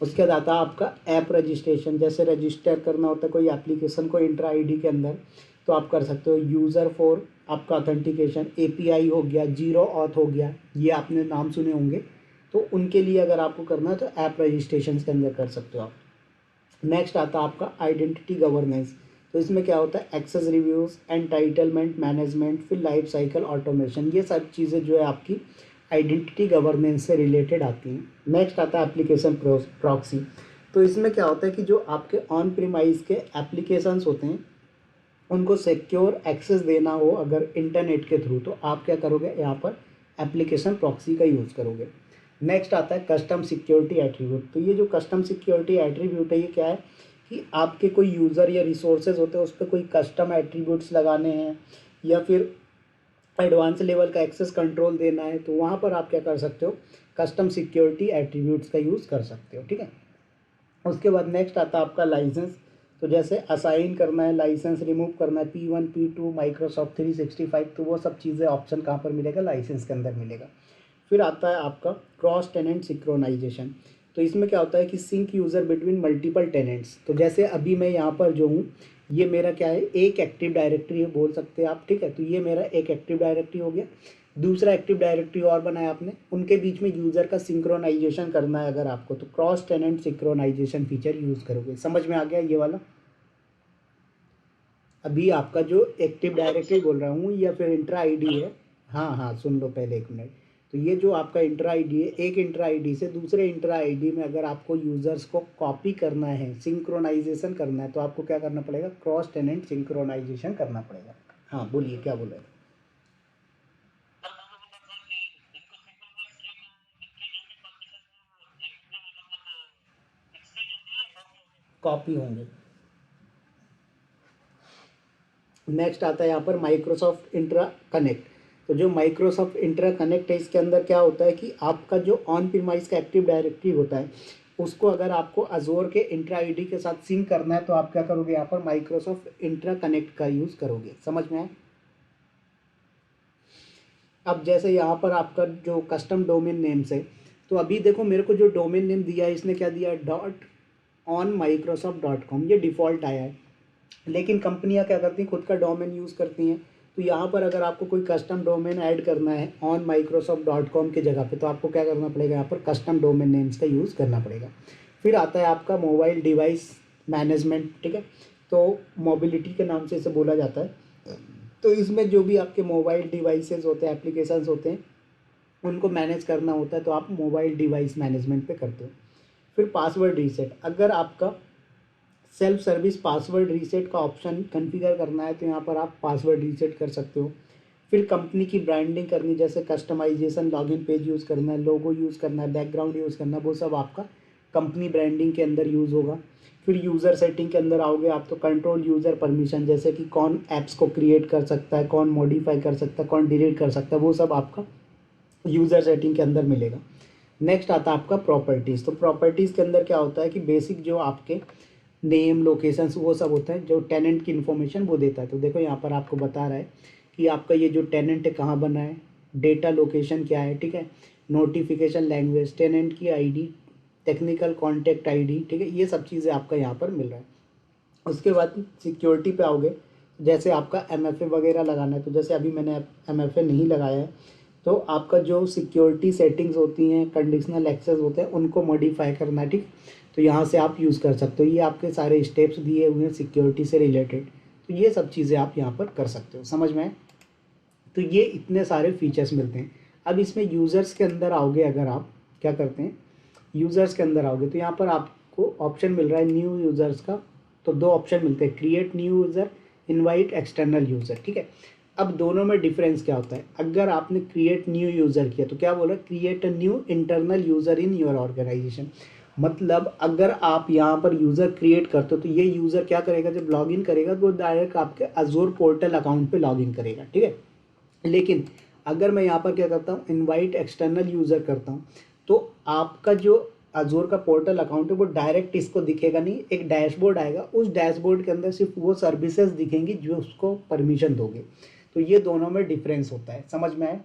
उसके बाद आता है आपका ऐप रजिस्ट्रेशन। जैसे रजिस्टर करना होता है कोई एप्लीकेशन को इंट्रा आईडी के अंदर, तो आप कर सकते हो यूज़र फॉर आपका ऑथेंटिकेशन, एपीआई हो गया, जीरो ऑथ हो गया, ये आपने नाम सुने होंगे। तो उनके लिए अगर आपको करना है तो ऐप रजिस्ट्रेशन के अंदर कर सकते हो आप। नेक्स्ट आता है आपका आइडेंटिटी गवर्नेंस। तो इसमें क्या होता है, एक्सेस रिव्यूज़, एंटाइटलमेंट मैनेजमेंट, फिर लाइफ साइकिल ऑटोमेशन, ये सब चीज़ें जो है आपकी आइडेंटिटी गवर्नेंस से रिलेटेड आती हैं। नेक्स्ट आता है एप्लीकेशन प्रॉक्सी। तो इसमें क्या होता है कि जो आपके ऑन प्रीमाइज के एप्लीकेशंस होते हैं उनको सिक्योर एक्सेस देना हो अगर इंटरनेट के थ्रू, तो आप क्या करोगे, यहाँ पर एप्लीकेशन प्रॉक्सी का यूज़ करोगे। नेक्स्ट आता है कस्टम सिक्योरिटी एट्रीब्यूट। तो ये जो कस्टम सिक्योरिटी एट्रीब्यूट है, ये क्या है कि आपके कोई यूज़र या रिसोर्सेज होते हैं उस पर कोई कस्टम एट्रीब्यूट्स लगाने हैं, या फिर एडवांस लेवल का एक्सेस कंट्रोल देना है, तो वहाँ पर आप क्या कर सकते हो, कस्टम सिक्योरिटी एट्रीब्यूट्स का यूज़ कर सकते हो। ठीक है। उसके बाद नेक्स्ट आता है आपका लाइसेंस। तो जैसे असाइन करना है, लाइसेंस रिमूव करना है, P1 P2 माइक्रोसॉफ्ट 365, तो वो सब चीज़ें ऑप्शन कहाँ पर मिलेगा, लाइसेंस के अंदर मिलेगा। फिर आता है आपका क्रॉस टेनेंट सिंक्रोनाइजेशन। तो इसमें क्या होता है कि sync user between multiple tenants. तो जैसे अभी मैं यहाँ पर जो हूँ, ये मेरा क्या है, एक एक्टिव डायरेक्टरी है बोल सकते हैं आप। ठीक है। तो ये मेरा एक एक्टिव डायरेक्टरी हो गया, दूसरा एक्टिव डायरेक्टरी और बनाया आपने, उनके बीच में यूज़र का सिंक्रोनाइजेशन करना है अगर आपको, तो cross tenant synchronisation feature use करोगे। समझ में आ गया ये वाला। अभी आपका जो एक्टिव डायरेक्टरी बोल रहा हूँ या फिर इंट्रा आईडी है, हाँ हाँ सुन लो पहले एक मिनट। तो ये जो आपका इंट्रा आईडी है, एक इंट्रा आईडी से दूसरे इंट्रा आईडी में अगर आपको यूज़र्स को कॉपी करना है, सिंक्रोनाइजेशन करना है, तो आपको क्या करना पड़ेगा, क्रॉस टेनेंट सिंक्रोनाइजेशन करना पड़ेगा। हाँ बोलिए क्या बोल रहे हैं। कॉपी होंगे। नेक्स्ट आता है यहाँ पर माइक्रोसॉफ्ट इंट्रा कनेक्ट। तो जो माइक्रोसॉफ्ट इंट्रा कनेक्ट है, इसके अंदर क्या होता है कि आपका जो ऑन प्रीमाइज का एक्टिव डायरेक्टरी होता है उसको अगर आपको अजोर के इंट्रा आईडी के साथ सिंक करना है, तो आप क्या करोगे, यहाँ पर माइक्रोसॉफ्ट इंट्रा कनेक्ट का यूज़ करोगे। समझ में आए। अब जैसे यहाँ पर आपका जो कस्टम डोमेन नेम्स है, तो अभी देखो मेरे को जो डोमेन नेम दिया है, इसने क्या दिया है, .onmicrosoft.com, ये डिफ़ॉल्ट आया है। लेकिन कंपनियां क्या करती हैं, खुद का डोमेन यूज़ करती हैं। तो यहाँ पर अगर आपको कोई कस्टम डोमेन ऐड करना है onmicrosoft.com की जगह पे, तो आपको क्या करना पड़ेगा, यहाँ पर कस्टम डोमेन नेम्स का यूज़ करना पड़ेगा। फिर आता है आपका मोबाइल डिवाइस मैनेजमेंट। ठीक है। तो मोबिलिटी के नाम से इसे बोला जाता है। तो इसमें जो भी आपके मोबाइल डिवाइसेस होते हैं, एप्लीकेशंस होते हैं, उनको मैनेज करना होता है, तो आप मोबाइल डिवाइस मैनेजमेंट पे करते हो। फिर पासवर्ड रीसेट, अगर आपका सेल्फ सर्विस पासवर्ड रीसेट का ऑप्शन कॉन्फ़िगर करना है, तो यहाँ पर आप पासवर्ड रीसेट कर सकते हो। फिर कंपनी की ब्रांडिंग करनी, जैसे कस्टमाइजेशन, लॉगिन पेज यूज़ करना है, लोगो यूज़ करना है, बैकग्राउंड यूज़ करना है, वो सब आपका कंपनी ब्रांडिंग के अंदर यूज़ होगा। फिर यूज़र सेटिंग के अंदर आओगे आप, तो कंट्रोल यूज़र परमिशन, जैसे कि कौन ऐप्स को क्रिएट कर सकता है, कौन मॉडिफाई कर सकता है, कौन डिलीट कर सकता है, वो सब आपका यूज़र सेटिंग के अंदर मिलेगा। नेक्स्ट आता है आपका प्रॉपर्टीज़। तो प्रॉपर्टीज़ के अंदर क्या होता है कि बेसिक जो आपके नेम, लोकेशंस, वो सब होता है, जो टेनेंट की इन्फॉर्मेशन वो देता है। तो देखो यहाँ पर आपको बता रहा है कि आपका ये जो टेनेंट है कहाँ बना है, डेटा लोकेशन क्या है। ठीक है। नोटिफिकेशन लैंग्वेज, टेनेंट की आईडी, टेक्निकल कॉन्टैक्ट आईडी, ठीक है, ये सब चीज़ें आपका यहाँ पर मिल रहा है। उसके बाद सिक्योरिटी पे आओगे, जैसे आपका MFA वगैरह लगाना है, तो जैसे अभी मैंने MFA नहीं लगाया है, तो आपका जो सिक्योरिटी सेटिंग्स होती हैं, कंडीशनल एक्सेस होते हैं, उनको मॉडिफाई करना है, ठीक। तो यहाँ से आप यूज़ कर सकते हो, ये आपके सारे स्टेप्स दिए हुए हैं सिक्योरिटी से रिलेटेड, तो ये सब चीज़ें आप यहाँ पर कर सकते हो, समझ में आए? तो ये इतने सारे फीचर्स मिलते हैं। अब इसमें यूज़र्स के अंदर आओगे, अगर आप क्या करते हैं, यूज़र्स के अंदर आओगे तो यहाँ पर आपको ऑप्शन मिल रहा है न्यू यूज़र्स का। तो दो ऑप्शन मिलते हैं, create new user, invite external user, ठीक है। अब दोनों में डिफरेंस क्या होता है? अगर आपने क्रिएट न्यू यूज़र किया तो क्या बोल रहा है, create a new internal user in your organisation. मतलब अगर आप यहाँ पर यूज़र क्रिएट करते हो तो ये यूज़र क्या करेगा, जब लॉगिन करेगा तो डायरेक्ट आपके अजूर पोर्टल अकाउंट पे लॉगिन करेगा, ठीक है। लेकिन अगर मैं यहाँ पर क्या करता हूँ, इनवाइट एक्सटर्नल यूज़र करता हूँ, तो आपका जो अजूर का पोर्टल अकाउंट है वो डायरेक्ट इसको दिखेगा नहीं, एक डैशबोर्ड आएगा, उस डैशबोर्ड के अंदर सिर्फ वो सर्विसेज दिखेंगी जो उसको परमिशन दोगे। तो ये दोनों में डिफरेंस होता है, समझ में आए?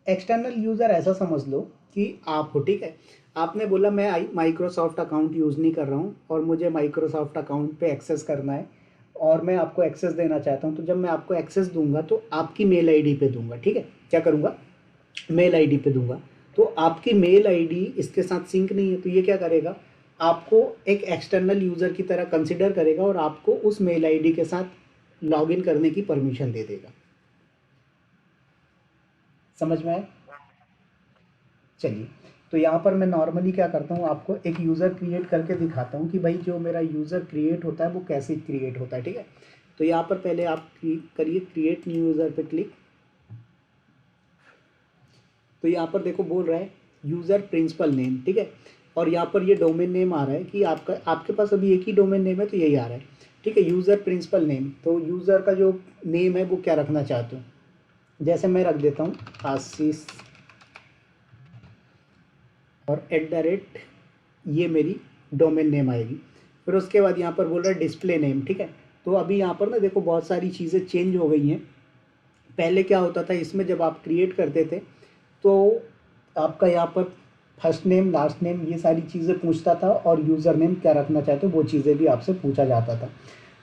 एक्सटर्नल यूज़र ऐसा समझ लो कि आप हो, ठीक है, आपने बोला मैं माइक्रोसॉफ्ट अकाउंट यूज़ नहीं कर रहा हूँ और मुझे माइक्रोसॉफ्ट अकाउंट पे एक्सेस करना है और मैं आपको एक्सेस देना चाहता हूँ। तो जब मैं आपको एक्सेस दूंगा तो आपकी मेल आईडी पे दूंगा, ठीक है, क्या करूँगा, मेल आईडी पे दूंगा। तो आपकी मेल आईडी इसके साथ सिंक नहीं है, तो ये क्या करेगा, आपको एक एक्सटर्नल यूज़र की तरह कंसिडर करेगा और आपको उस मेल आईडी के साथ लॉगिन करने की परमिशन दे देगा। समझ में आए? चलिए, तो यहाँ पर मैं नॉर्मली क्या करता हूँ, आपको एक यूज़र क्रिएट करके दिखाता हूँ कि भाई जो मेरा यूज़र क्रिएट होता है वो कैसे क्रिएट होता है, ठीक है। तो यहाँ पर पहले आप करिए क्रिएट न्यू यूज़र पे क्लिक। तो यहाँ पर देखो बोल रहा है यूज़र प्रिंसिपल नेम, ठीक है, और यहाँ पर ये डोमेन नेम आ रहा है कि आपके पास अभी एक ही डोमेन नेम है तो यही आ रहा है, ठीक है, यूज़र प्रिंसिपल नेम। तो यूज़र का जो नेम है वो क्या रखना चाहते हो, जैसे मैं रख देता हूँ आशीष और @ ये मेरी डोमेन नेम आएगी। फिर उसके बाद यहाँ पर बोल रहा है डिस्प्ले नेम, ठीक है। तो अभी यहाँ पर ना देखो बहुत सारी चीज़ें चेंज हो गई हैं। पहले क्या होता था, इसमें जब आप क्रिएट करते थे तो आपका यहाँ पर फर्स्ट नेम लास्ट नेम ये सारी चीज़ें पूछता था और यूज़र नेम क्या रखना चाहते हो वो चीज़ें भी आपसे पूछा जाता था।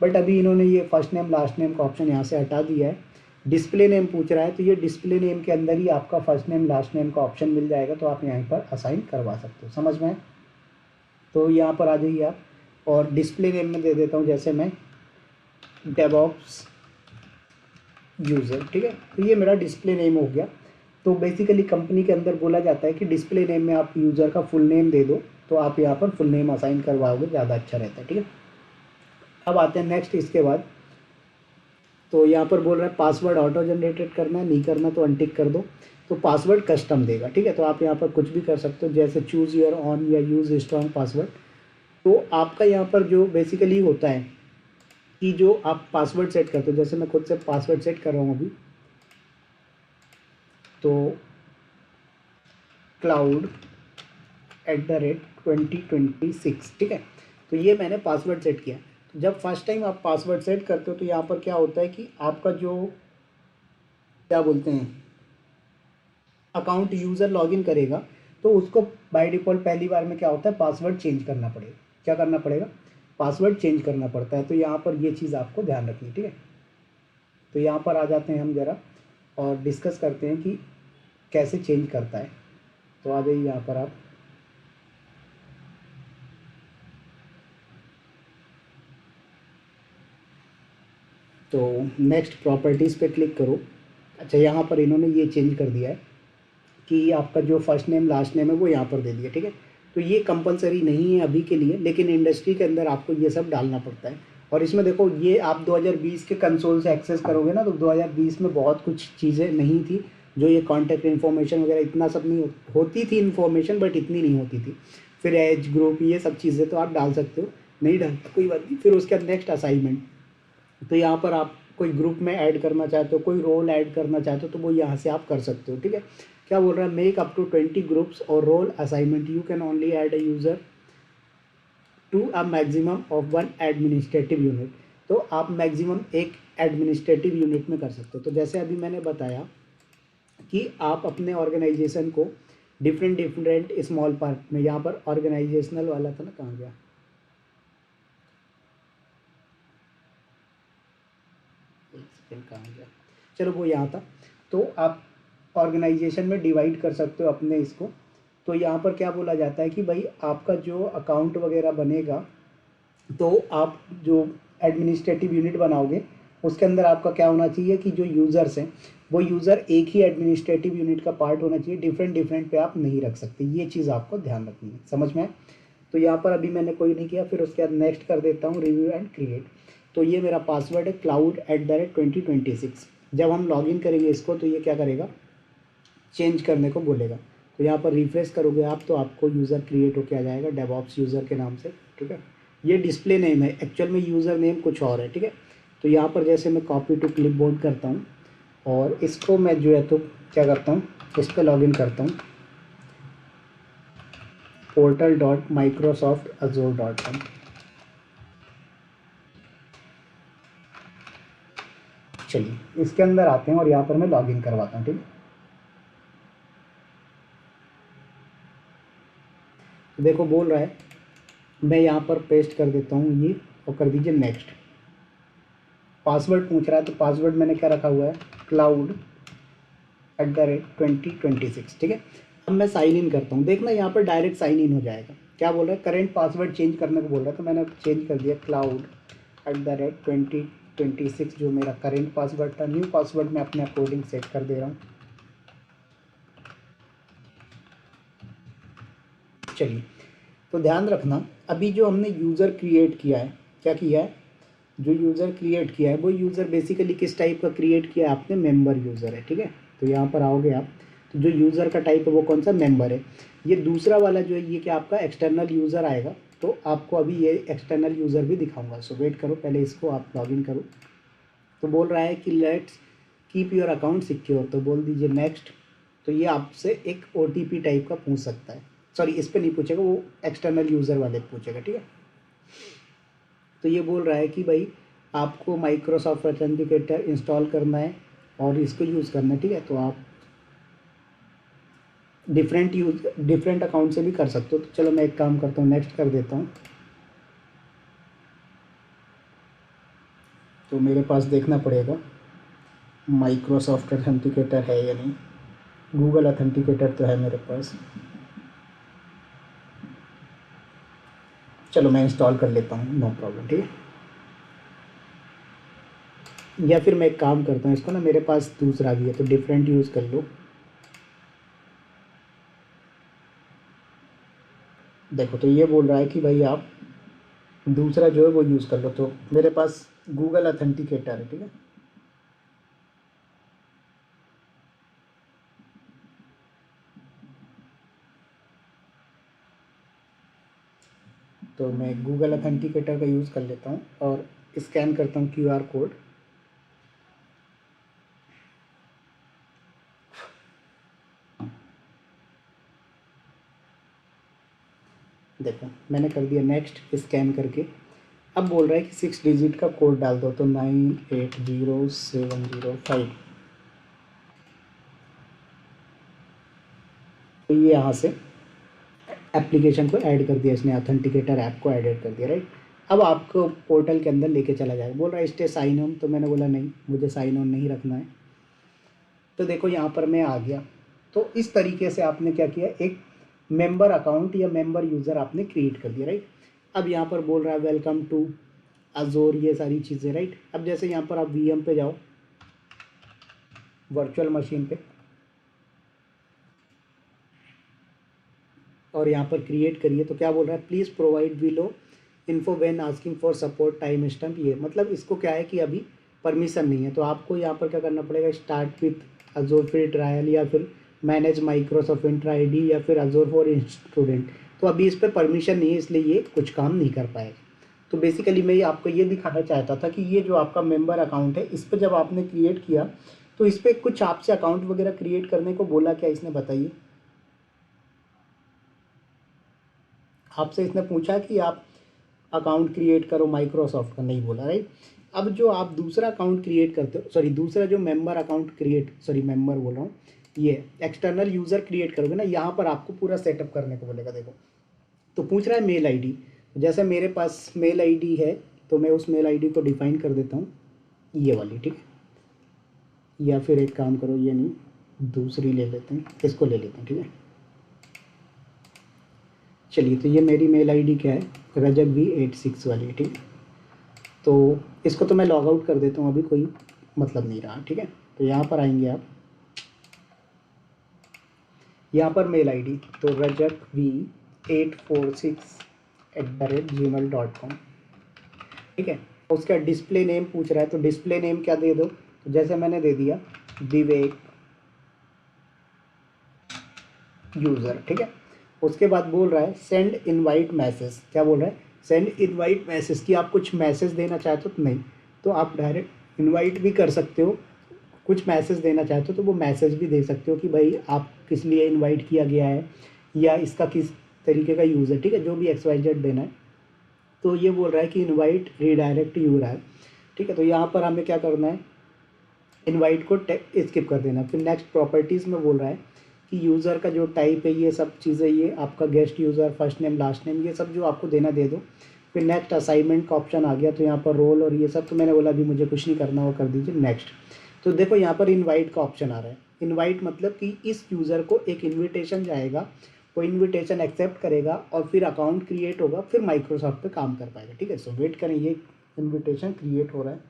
बट अभी इन्होंने ये फर्स्ट नेम लास्ट नेम का ऑप्शन यहाँ से हटा दिया है, डिस्प्ले नेम पूछ रहा है, तो ये डिस्प्ले नेम के अंदर ही आपका फर्स्ट नेम लास्ट नेम का ऑप्शन मिल जाएगा, तो आप यहाँ पर असाइन करवा सकते हो, समझ में आए? तो यहाँ पर आ जाइए आप, और डिस्प्ले नेम में दे देता हूँ जैसे मैं डेवऑप्स यूज़र, ठीक है। तो ये मेरा डिस्प्ले नेम हो गया। तो बेसिकली कंपनी के अंदर बोला जाता है कि डिस्प्ले नेम में आप यूज़र का फुल नेम दे दो, तो आप यहाँ पर फुल नेम असाइन करवाओगे, ज़्यादा अच्छा रहता है, ठीक है। अब आते हैं नेक्स्ट, इसके बाद तो यहाँ पर बोल रहा है पासवर्ड ऑटो जनरेटेड करना है, नहीं करना तो अनटिक कर दो। तो पासवर्ड कस्टम देगा, ठीक है, तो आप यहाँ पर कुछ भी कर सकते हो, जैसे चूज़ योर ऑन या यूज़ स्ट्रॉन्ग पासवर्ड। तो आपका यहाँ पर जो बेसिकली होता है कि जो आप पासवर्ड सेट करते हो, जैसे मैं खुद से पासवर्ड सेट कर रहा हूँ अभी, तो cloud@2026, ठीक है। तो ये मैंने पासवर्ड सेट किया। तो जब फर्स्ट टाइम आप पासवर्ड सेट करते हो तो यहाँ पर क्या होता है कि आपका जो क्या बोलते हैं अकाउंट यूज़र लॉगिन करेगा तो उसको बाय डिफ़ॉल्ट पहली बार में क्या होता है, पासवर्ड चेंज करना पड़ेगा। क्या करना पड़ेगा, पासवर्ड चेंज करना पड़ता है। तो यहाँ पर ये चीज़ आपको ध्यान रखनी है, ठीक है। तो यहाँ पर आ जाते हैं हम ज़रा और डिस्कस करते हैं कि कैसे चेंज करता है। तो आ जाइए यहाँ पर आप, तो नेक्स्ट प्रॉपर्टीज़ पे क्लिक करो। अच्छा, यहाँ पर इन्होंने ये चेंज कर दिया है कि आपका जो फर्स्ट नेम लास्ट नेम है वो यहाँ पर दे दिया, ठीक है। तो ये कंपलसरी नहीं है अभी के लिए, लेकिन इंडस्ट्री के अंदर आपको ये सब डालना पड़ता है। और इसमें देखो ये आप 2020 के कंसोल से एक्सेस करोगे ना, तो 2020 में बहुत कुछ चीज़ें नहीं थी, जो ये कॉन्टैक्ट इन्फॉर्मेशन वगैरह इतना सब नहीं होती थी इन्फॉर्मेशन, बट इतनी नहीं होती थी। फिर एज ग्रुप ये सब चीज़ें तो आप डाल सकते हो, नहीं डालते कोई बात नहीं। फिर उसके बाद नेक्स्ट असाइनमेंट, तो यहाँ पर आप कोई ग्रुप में ऐड करना चाहते हो, कोई रोल ऐड करना चाहते हो, तो वो यहाँ से आप कर सकते हो, ठीक है। क्या बोल रहा है, मेक अप टू 20 ग्रुप्स और role assignment, you can only add a user to a maximum of 1 administrative unit. तो आप मैक्सिमम एक एडमिनिस्ट्रेटिव यूनिट में कर सकते हो। तो जैसे अभी मैंने बताया कि आप अपने ऑर्गेनाइजेशन को डिफरेंट डिफरेंट स्मॉल पार्ट में, यहाँ पर ऑर्गेनाइजेशनल वाला था ना, कहाँ गया, एक सेकंड, कहाँ गया, चलो वो यहाँ था। तो आप ऑर्गेनाइजेशन में डिवाइड कर सकते हो अपने इसको। तो यहाँ पर क्या बोला जाता है कि भाई आपका जो अकाउंट वगैरह बनेगा, तो आप जो एडमिनिस्ट्रेटिव यूनिट बनाओगे उसके अंदर आपका क्या होना चाहिए कि जो यूज़र्स हैं वो यूज़र एक ही एडमिनिस्ट्रेटिव यूनिट का पार्ट होना चाहिए, डिफरेंट डिफरेंट पे आप नहीं रख सकते। ये चीज़ आपको ध्यान रखनी है, समझ में आए? तो यहाँ पर अभी मैंने कोई नहीं किया, फिर उसके बाद नेक्स्ट कर देता हूँ रिव्यू एंड क्रिएट। तो ये मेरा पासवर्ड है cloud@2026। जब हम लॉगिन करेंगे इसको तो ये क्या करेगा, चेंज करने को बोलेगा। तो यहाँ पर रिफ्रेश करोगे आप तो आपको यूज़र क्रिएट होके आ जाएगा डेवऑप्स यूज़र के नाम से, ठीक है। ये डिस्प्ले नेम है, एक्चुअल में यूज़र नेम कुछ और है, ठीक है। तो यहाँ पर जैसे मैं कॉपी टू क्लिपबोर्ड करता हूँ और इसको मैं जो है तो क्या करता हूँ, इस पर लॉगिन करता हूँ portal.microsoftazure.com। चलिए इसके अंदर आते हैं और यहाँ पर मैं लॉगिन करवाता हूँ, ठीक है। तो देखो बोल रहा है, मैं यहाँ पर पेस्ट कर देता हूँ ये और कर दीजिए नेक्स्ट। पासवर्ड पूछ रहा है तो पासवर्ड मैंने क्या रखा हुआ है, cloud@2026, ठीक है। अब मैं साइन इन करता हूँ, देखना यहाँ पर डायरेक्ट साइन इन हो जाएगा। क्या बोल रहा है, करेंट पासवर्ड चेंज करने को बोल रहा है, तो मैंने चेंज कर दिया cloud@2026 जो मेरा करेंट पासवर्ड था। न्यू पासवर्ड मैं अपने अकॉर्डिंग सेट कर दे रहा हूँ। चलिए, तो ध्यान रखना अभी जो हमने यूज़र क्रिएट किया है, क्या किया है, जो यूज़र क्रिएट किया है वो यूज़र बेसिकली किस टाइप का क्रिएट किया है आपने, मेंबर यूज़र है, ठीक है। तो यहाँ पर आओगे आप, तो जो यूज़र का टाइप है वो कौन सा, मेंबर है। ये दूसरा वाला जो है ये क्या आपका एक्सटर्नल यूज़र आएगा। तो आपको अभी ये एक्सटर्नल यूज़र भी दिखाऊंगा, सो वेट करो, पहले इसको आप लॉगिन करो। तो बोल रहा है कि let's keep your account secure, तो बोल दीजिए नेक्स्ट। तो ये आपसे एक OTP टाइप का पूछ सकता है, सॉरी इस पर नहीं पूछेगा, वो एक्सटर्नल यूज़र वाले पूछेगा, ठीक है। तो ये बोल रहा है कि भाई आपको माइक्रोसॉफ्ट ऑथेंटिकेटर इंस्टॉल करना है और इसको यूज़ करना है, ठीक है। तो आप डिफरेंट अकाउंट से भी कर सकते हो। तो चलो मैं एक काम करता हूँ, नेक्स्ट कर देता हूँ। तो मेरे पास देखना पड़ेगा माइक्रोसॉफ्ट ऑथेंटिकेटर है या नहीं। गूगल ऑथेंटिकेटर तो है मेरे पास, चलो मैं इंस्टॉल कर लेता हूँ, नो प्रॉब्लम, ठीक है। या फिर मैं एक काम करता हूँ, इसको ना मेरे पास दूसरा भी है तो डिफरेंट यूज़ कर लो। देखो तो ये बोल रहा है कि भाई आप दूसरा जो है वो यूज़ कर लो। तो मेरे पास गूगल ऑथेंटिकेटर है, ठीक है। तो मैं गूगल ऑथेंटिकेटर का यूज़ कर लेता हूँ और स्कैन करता हूँ QR कोड। देखो मैंने कर दिया नेक्स्ट स्कैन करके। अब बोल रहा है कि 6 डिजिट का कोड डाल दो, तो 980705। तो ये यहाँ से एप्लीकेशन को ऐड कर दिया इसने, ऑथेंटिकेटर ऐप को ऐड कर दिया, राइट। अब आपको पोर्टल के अंदर लेके चला जाएगा। बोल रहा है स्टे साइन ऑन, तो मैंने बोला नहीं, मुझे साइन ऑन नहीं रखना है। तो देखो यहाँ पर मैं आ गया। तो इस तरीके से आपने क्या किया, एक मेंबर अकाउंट या मेंबर यूज़र आपने क्रिएट कर दिया, राइट। अब यहाँ पर बोल रहा है वेलकम टू अजोर, ये सारी चीज़ें, राइट। अब जैसे यहाँ पर आप VM पे जाओ, वर्चुअल मशीन पे, और यहाँ पर क्रिएट करिए। तो क्या बोल रहा है, please provide below info when asking for support time stamp. ये मतलब इसको क्या है कि अभी परमिशन नहीं है, तो आपको यहाँ पर क्या करना पड़ेगा, start with Azure free trial या फिर मैनेज माइक्रोसॉफ्ट इंट्रा ID या फिर अजोर फॉर स्टूडेंट। तो अभी इस पर परमिशन नहीं है, इसलिए ये कुछ काम नहीं कर पाएगा। तो बेसिकली मैं आपको ये दिखाना चाहता था कि ये जो आपका मेंबर अकाउंट है, इस पर जब आपने क्रिएट किया तो इस पर कुछ आपसे अकाउंट वगैरह क्रिएट करने को बोला क्या इसने, बताइए। आपसे इसने पूछा कि आप अकाउंट क्रिएट करो माइक्रोसॉफ्ट का, नहीं बोला, राइट। अब जो आप दूसरा अकाउंट क्रिएट करते हो, सॉरी दूसरा जो member account create, sorry member बोल रहा हूँ, ये एक्सटर्नल यूज़र क्रिएट करोगे ना, यहाँ पर आपको पूरा सेटअप करने को बोलेगा। देखो तो पूछ रहा है मेल आईडी, जैसे मेरे पास मेल आईडी है तो मैं उस मेल आईडी को डिफाइन कर देता हूँ, ये वाली, ठीक है। या फिर एक काम करो, ये नहीं दूसरी ले लेते हैं, इसको ले लेते हैं, ठीक है। चलिए तो ये मेरी मेल आईडी क्या है, rajab v86 वाली, ठीक है। तो इसको तो मैं लॉग आउट कर देता हूँ, अभी कोई मतलब नहीं रहा, ठीक है। तो यहाँ पर आएंगे आप, यहाँ पर मेल आईडी तो rajab846@gmail.com, ठीक है। उसका डिस्प्ले नेम पूछ रहा है, तो डिस्प्ले नेम क्या दे दो, तो जैसे मैंने दे दिया विवेक यूज़र, ठीक है। उसके बाद बोल रहा है सेंड इनवाइट मैसेज, क्या बोल रहा है, सेंड इनवाइट मैसेज, कि आप कुछ मैसेज देना चाहते हो तो नहीं, तो आप डायरेक्ट इनवाइट भी कर सकते हो, कुछ मैसेज देना चाहते हो तो वो मैसेज भी दे सकते हो कि भाई आप किस लिए इनवाइट किया गया है या इसका किस तरीके का यूज़ है, ठीक है, जो भी XYZ देना है। तो ये बोल रहा है कि इनवाइट रीडायरेक्ट यू रहा है, ठीक है। तो यहाँ पर हमें क्या करना है, इनवाइट को स्किप कर देना। फिर नेक्स्ट प्रॉपर्टीज़ में बोल रहा है कि यूज़र का जो टाइप है, ये सब चीज़ें, ये आपका guest user, first name last name, ये सब जो आपको देना दे दो। फिर नेक्स्ट असाइनमेंट का ऑप्शन आ गया, तो यहाँ पर रोल और ये सब तो मैंने बोला अभी मुझे कुछ नहीं करना, वो कर दीजिए नेक्स्ट। तो देखो यहाँ पर इनवाइट का ऑप्शन आ रहा है। इनवाइट मतलब कि इस यूज़र को एक इन्विटेशन जाएगा, वो इन्विटेशन एक्सेप्ट करेगा और फिर अकाउंट क्रिएट होगा, फिर माइक्रोसॉफ्ट पे काम कर पाएगा, ठीक है। सो वेट करें, ये इन्विटेशन क्रिएट हो रहा है।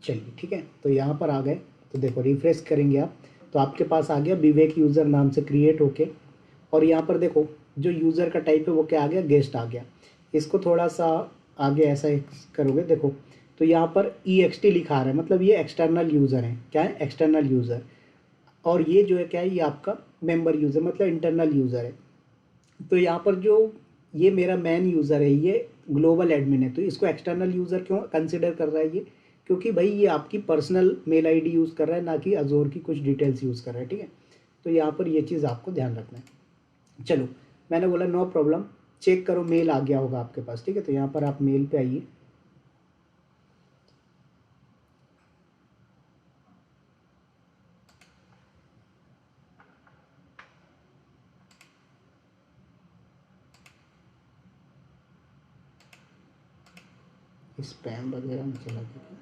चलिए ठीक है, तो यहाँ पर आ गए, तो देखो रिफ्रेश करेंगे आप, तो आपके पास आ गया विवेक यूज़र नाम से क्रिएट होके। और यहाँ पर देखो जो यूज़र का टाइप है वो क्या आ गया, गेस्ट आ गया। इसको थोड़ा सा आगे ऐसा करोगे, देखो तो यहाँ पर EXT लिखा आ रहा है, मतलब ये एक्सटर्नल यूज़र है, क्या है, एक्सटर्नल यूज़र। और ये जो है क्या है, ये आपका मेंबर यूज़र, मतलब इंटरनल यूज़र है। तो यहाँ पर जो ये मेरा मेन यूज़र है, ये ग्लोबल एडमिन है, तो इसको एक्सटर्नल यूज़र क्यों कंसिडर कर रहा है ये, क्योंकि भाई ये आपकी पर्सनल मेल आईडी यूज़ कर रहा है, ना कि अजोर की कुछ डिटेल्स यूज़ कर रहा है, ठीक है। तो यहाँ पर ये चीज़ आपको ध्यान रखना है। चलो मैंने बोला नो प्रॉब्लम, चेक करो मेल आ गया होगा आपके पास, ठीक है। तो यहाँ पर आप मेल पे आइए, स्पैम वगैरह में चला गया,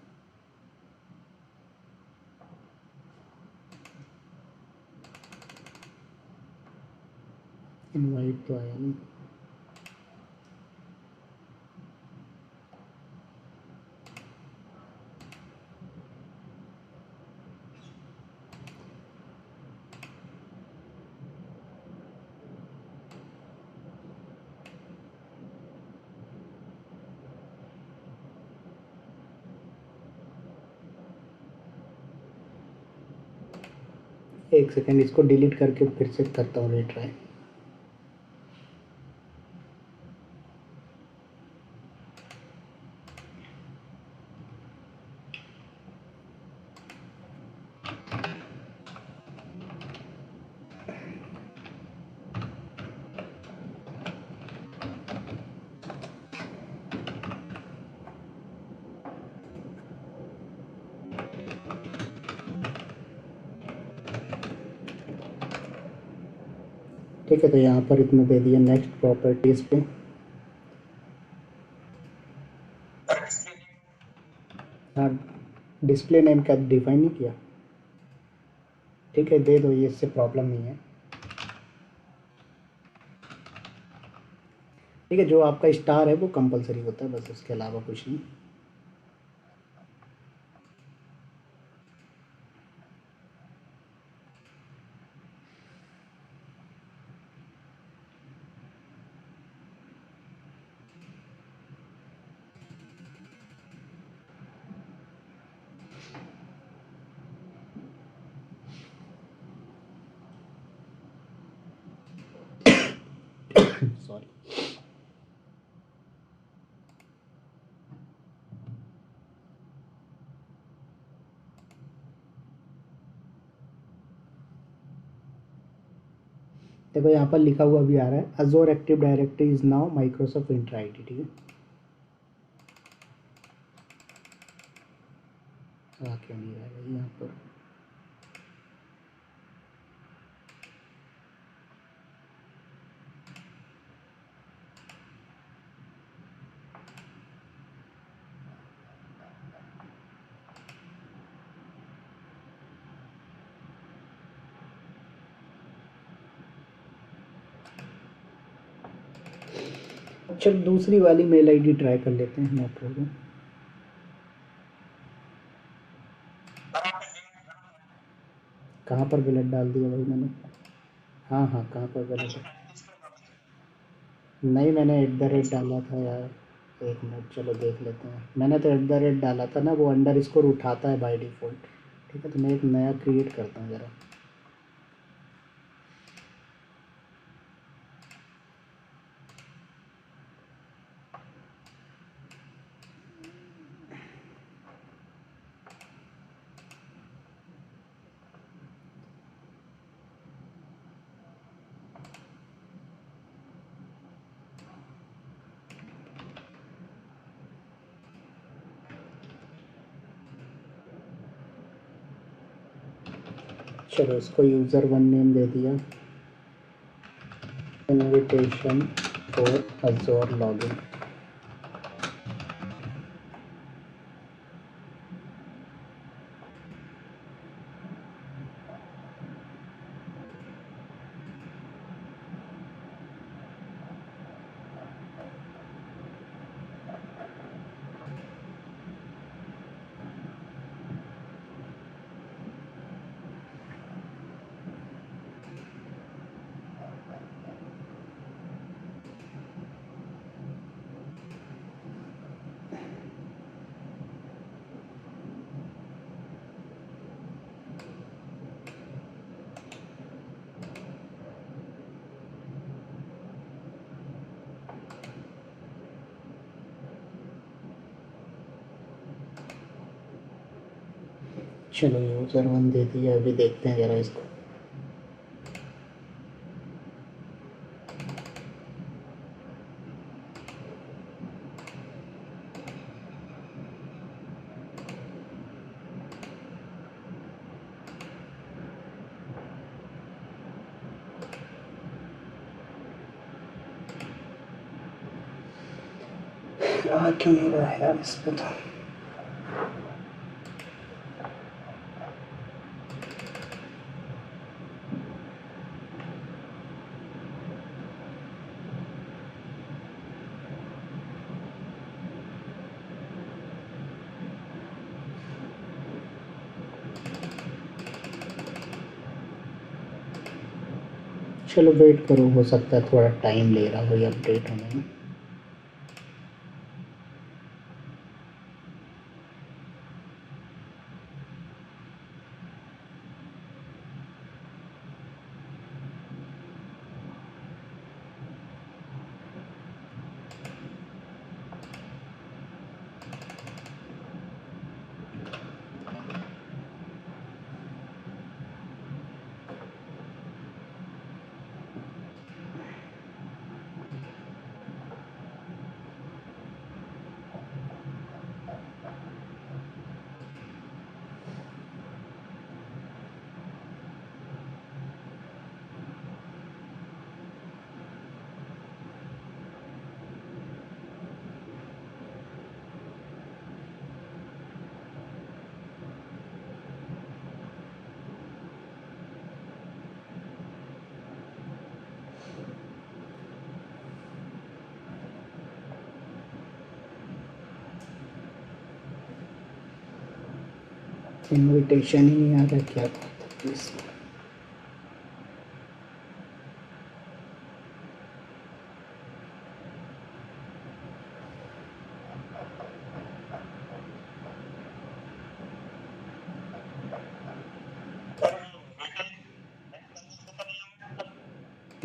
इनवाइट तो आया नहीं। एक सेकेंड, इसको डिलीट करके फिर से करता हूँ रिट्राई। ठीक है, तो यहाँ पर इतना दे दिया, नेक्स्ट प्रॉपर्टीज़ पे। हाँ, डिस्प्ले नेम का डिफाइन नहीं किया, ठीक है, दे दो, ये इससे प्रॉब्लम नहीं है, ठीक है। जो आपका स्टार है वो कंपलसरी होता है, बस उसके अलावा कुछ नहीं। सॉरी। देखो यहाँ पर लिखा हुआ भी आ रहा है Azure Active Directory is now Microsoft Entra ID, ठीक है। क्यों नहीं आ रहा है यहाँ पर? चलो दूसरी वाली मेल आईडी ट्राई कर लेते हैं, नो प्रॉब्लम। कहाँ पर गलत डाल दिया भाई मैंने? हाँ हाँ, कहाँ पर गलत? नहीं, मैंने एट द रेट डाला था यार। एक मिनट, चलो देख लेते हैं। मैंने तो एट द रेट डाला था ना, वो अंडर स्कोर उठाता है बाय डिफ़ॉल्ट। ठीक है, तो मैं एक नया क्रिएट करता हूँ ज़रा। चलो इसको यूज़र वन नेम दे दिया, इनविटेशन फॉर अज़ोर लॉगिन। चलो यूज़र वन दे दिया, अभी देखते हैं ज़रा इसको। क्यों नहीं रहा है यार इस पर? तो चलो वेट करो, हो सकता है थोड़ा टाइम ले रहा हो ये अपडेट होने में। इनविटेशन ही नहीं आ रहा, क्या बात है प्लीज़।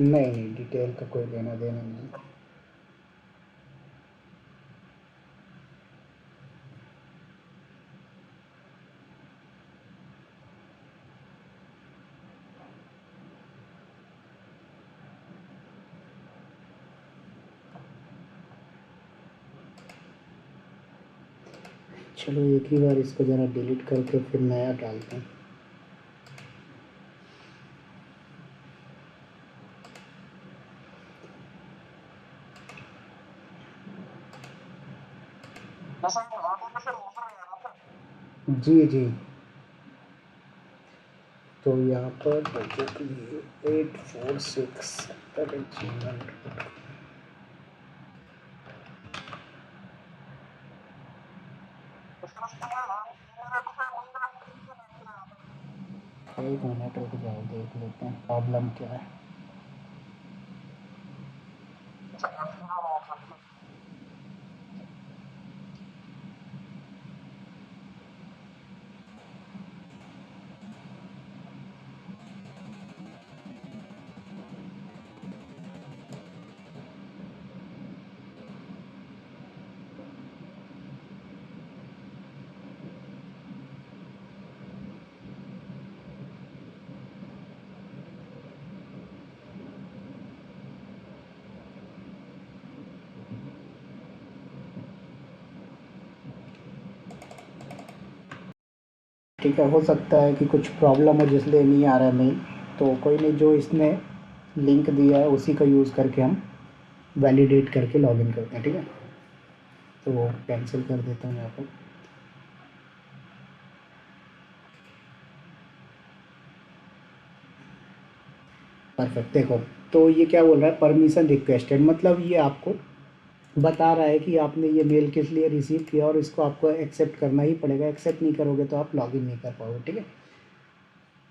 नहीं नहीं, डिटेल का कोई लेना देना नहीं। चलो एक ही बार इसको ज़रा डिलीट करके फिर नया डालते हैं। जी जी। तो यहाँ पर बजट 846 एक मिनट रुक जाओ, देख लेते हैं प्रॉब्लम क्या है। ठीक है, हो सकता है कि कुछ प्रॉब्लम हो जिसलिए नहीं आ रहा है मेल। तो कोई नहीं, जो इसने लिंक दिया है उसी का यूज़ करके हम वैलिडेट करके लॉगिन करते हैं। ठीक है, तो वो कैंसिल कर देता हूँ यहाँ पर। परफेक्ट, देखो तो ये क्या बोल रहा है, परमिशन रिक्वेस्टेड, मतलब ये आपको बता रहा है कि आपने ये मेल किस लिए रिसीव किया और इसको आपको एक्सेप्ट करना ही पड़ेगा। एक्सेप्ट नहीं करोगे तो आप लॉगिन नहीं कर पाओगे। ठीक है,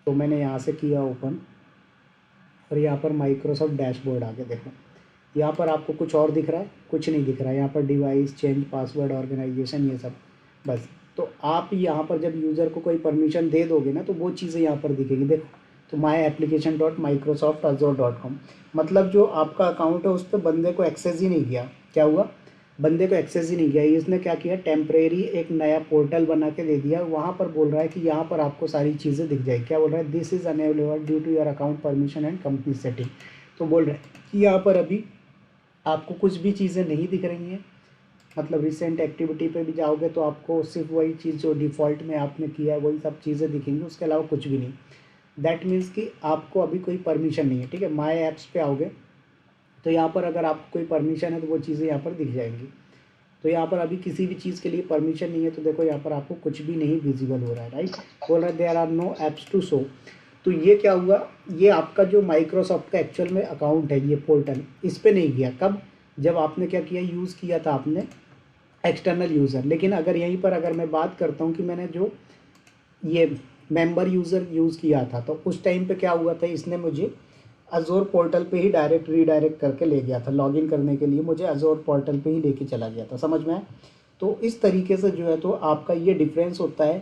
तो मैंने यहाँ से किया ओपन, और यहाँ पर माइक्रोसॉफ्ट डैशबोर्ड आके देखो, यहाँ पर आपको कुछ और दिख रहा है, कुछ नहीं दिख रहा है। यहाँ पर डिवाइस, चेंज पासवर्ड, ऑर्गेनाइजेशन, ये सब बस। तो आप यहाँ पर जब यूज़र को कोई परमिशन दे दोगे ना तो वो चीज़ें यहाँ पर दिखेगी, देखो। तो my application dot Microsoft Azure dot com, मतलब जो आपका अकाउंट है उस पर बंदे को एक्सेस ही नहीं किया। क्या हुआ, बंदे को एक्सेस ही नहीं किया। इसने क्या किया, टेम्परेरी एक नया पोर्टल बना के दे दिया। वहाँ पर बोल रहा है कि यहाँ पर आपको सारी चीज़ें दिख जाएगी। क्या बोल रहा है, this is unavailable due to your account permission and company setting. तो बोल रहे हैं कि यहाँ पर अभी आपको कुछ भी चीज़ें नहीं दिख रही हैं। मतलब रिसेंट एक्टिविटी पे भी जाओगे तो आपको सिर्फ वही चीज़ जो डिफ़ॉल्ट में आपने किया है वही सब चीज़ें दिखेंगी, उसके अलावा कुछ भी नहीं। दैट मीन्स कि आपको अभी कोई परमिशन नहीं है। ठीक है, माई ऐप्स पे आओगे तो यहाँ पर अगर आपको कोई परमिशन है तो वो चीज़ें यहाँ पर दिख जाएंगी। तो यहाँ पर अभी किसी भी चीज़ के लिए परमिशन नहीं है, तो देखो यहाँ पर आपको कुछ भी नहीं विजिबल हो रहा है। राइट, बोल रहा है there are no apps to show. तो ये क्या हुआ, ये आपका जो माइक्रोसॉफ्ट का एक्चुअल में अकाउंट है, ये पोर्टल इस पर नहीं गया। कब, जब आपने क्या किया, यूज़ किया था आपने एक्सटर्नल यूज़र। लेकिन अगर यहीं पर अगर मैं बात करता हूँ कि मैंने जो ये मेंबर यूज़र यूज़ किया था, तो उस टाइम पे क्या हुआ था, इसने मुझे अजोर पोर्टल पे ही डायरेक्ट रीडायरेक्ट करके ले गया था। लॉगिन करने के लिए मुझे अजोर पोर्टल पे ही लेके चला गया था। समझ में आया? तो इस तरीके से जो है तो आपका ये डिफरेंस होता है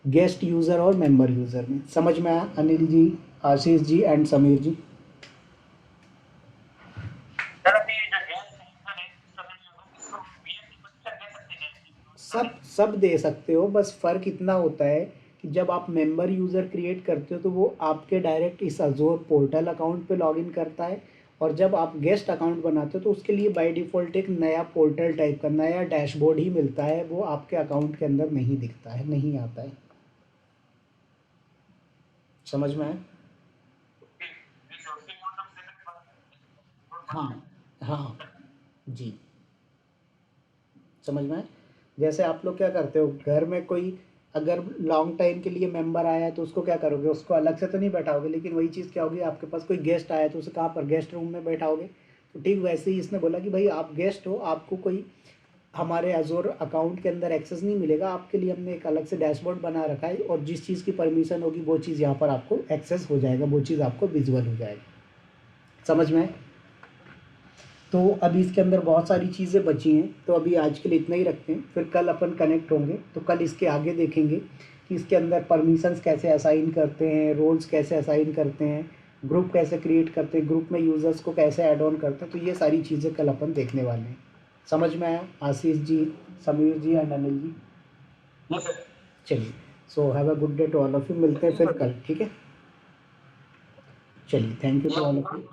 गेस्ट यूज़र और मेंबर यूज़र में। समझ में आया अनिल जी, आशीष जी एंड समीर जी? सब सब दे सकते हो, बस फ़र्क इतना होता है कि जब आप मेंबर यूज़र क्रिएट करते हो तो वो आपके डायरेक्ट इस अजोर पोर्टल अकाउंट पे लॉगिन करता है, और जब आप गेस्ट अकाउंट बनाते हो तो उसके लिए बाय डिफ़ॉल्ट एक नया पोर्टल टाइप का नया डैशबोर्ड ही मिलता है, वो आपके अकाउंट के अंदर नहीं दिखता है, नहीं आता है। समझ में आया? हाँ हाँ जी, समझ में आया? जैसे आप लोग क्या करते हो, घर में कोई अगर लॉन्ग टाइम के लिए मेंबर आया है तो उसको क्या करोगे, उसको अलग से तो नहीं बैठाओगे, लेकिन वही चीज़ क्या होगी, आपके पास कोई गेस्ट आया है तो उसे कहाँ पर, गेस्ट रूम में बैठाओगे। तो ठीक वैसे ही इसने बोला कि भाई आप गेस्ट हो, आपको कोई हमारे अजोर अकाउंट के अंदर एक्सेस नहीं मिलेगा, आपके लिए हमने एक अलग से डैशबोर्ड बना रखा है, और जिस चीज़ की परमिशन होगी वो चीज़ यहाँ पर आपको एक्सेस हो जाएगा, वो चीज़ आपको विजुअल हो जाएगी। समझ में आए? तो अभी इसके अंदर बहुत सारी चीज़ें बची हैं, तो अभी आज के लिए इतना ही रखते हैं, फिर कल अपन कनेक्ट होंगे तो कल इसके आगे देखेंगे कि इसके अंदर परमिशंस कैसे असाइन करते हैं, रोल्स कैसे असाइन करते हैं, ग्रुप कैसे क्रिएट करते हैं, ग्रुप में यूज़र्स को कैसे ऐड ऑन करते हैं। तो ये सारी चीज़ें कल अपन देखने वाले हैं। समझ में आया आशीष जी, समीर जी एंड अनिल जी? चलिए, so have a good day to all of you, मिलते हैं फिर कल। ठीक है, चलिए, thank you to all of you.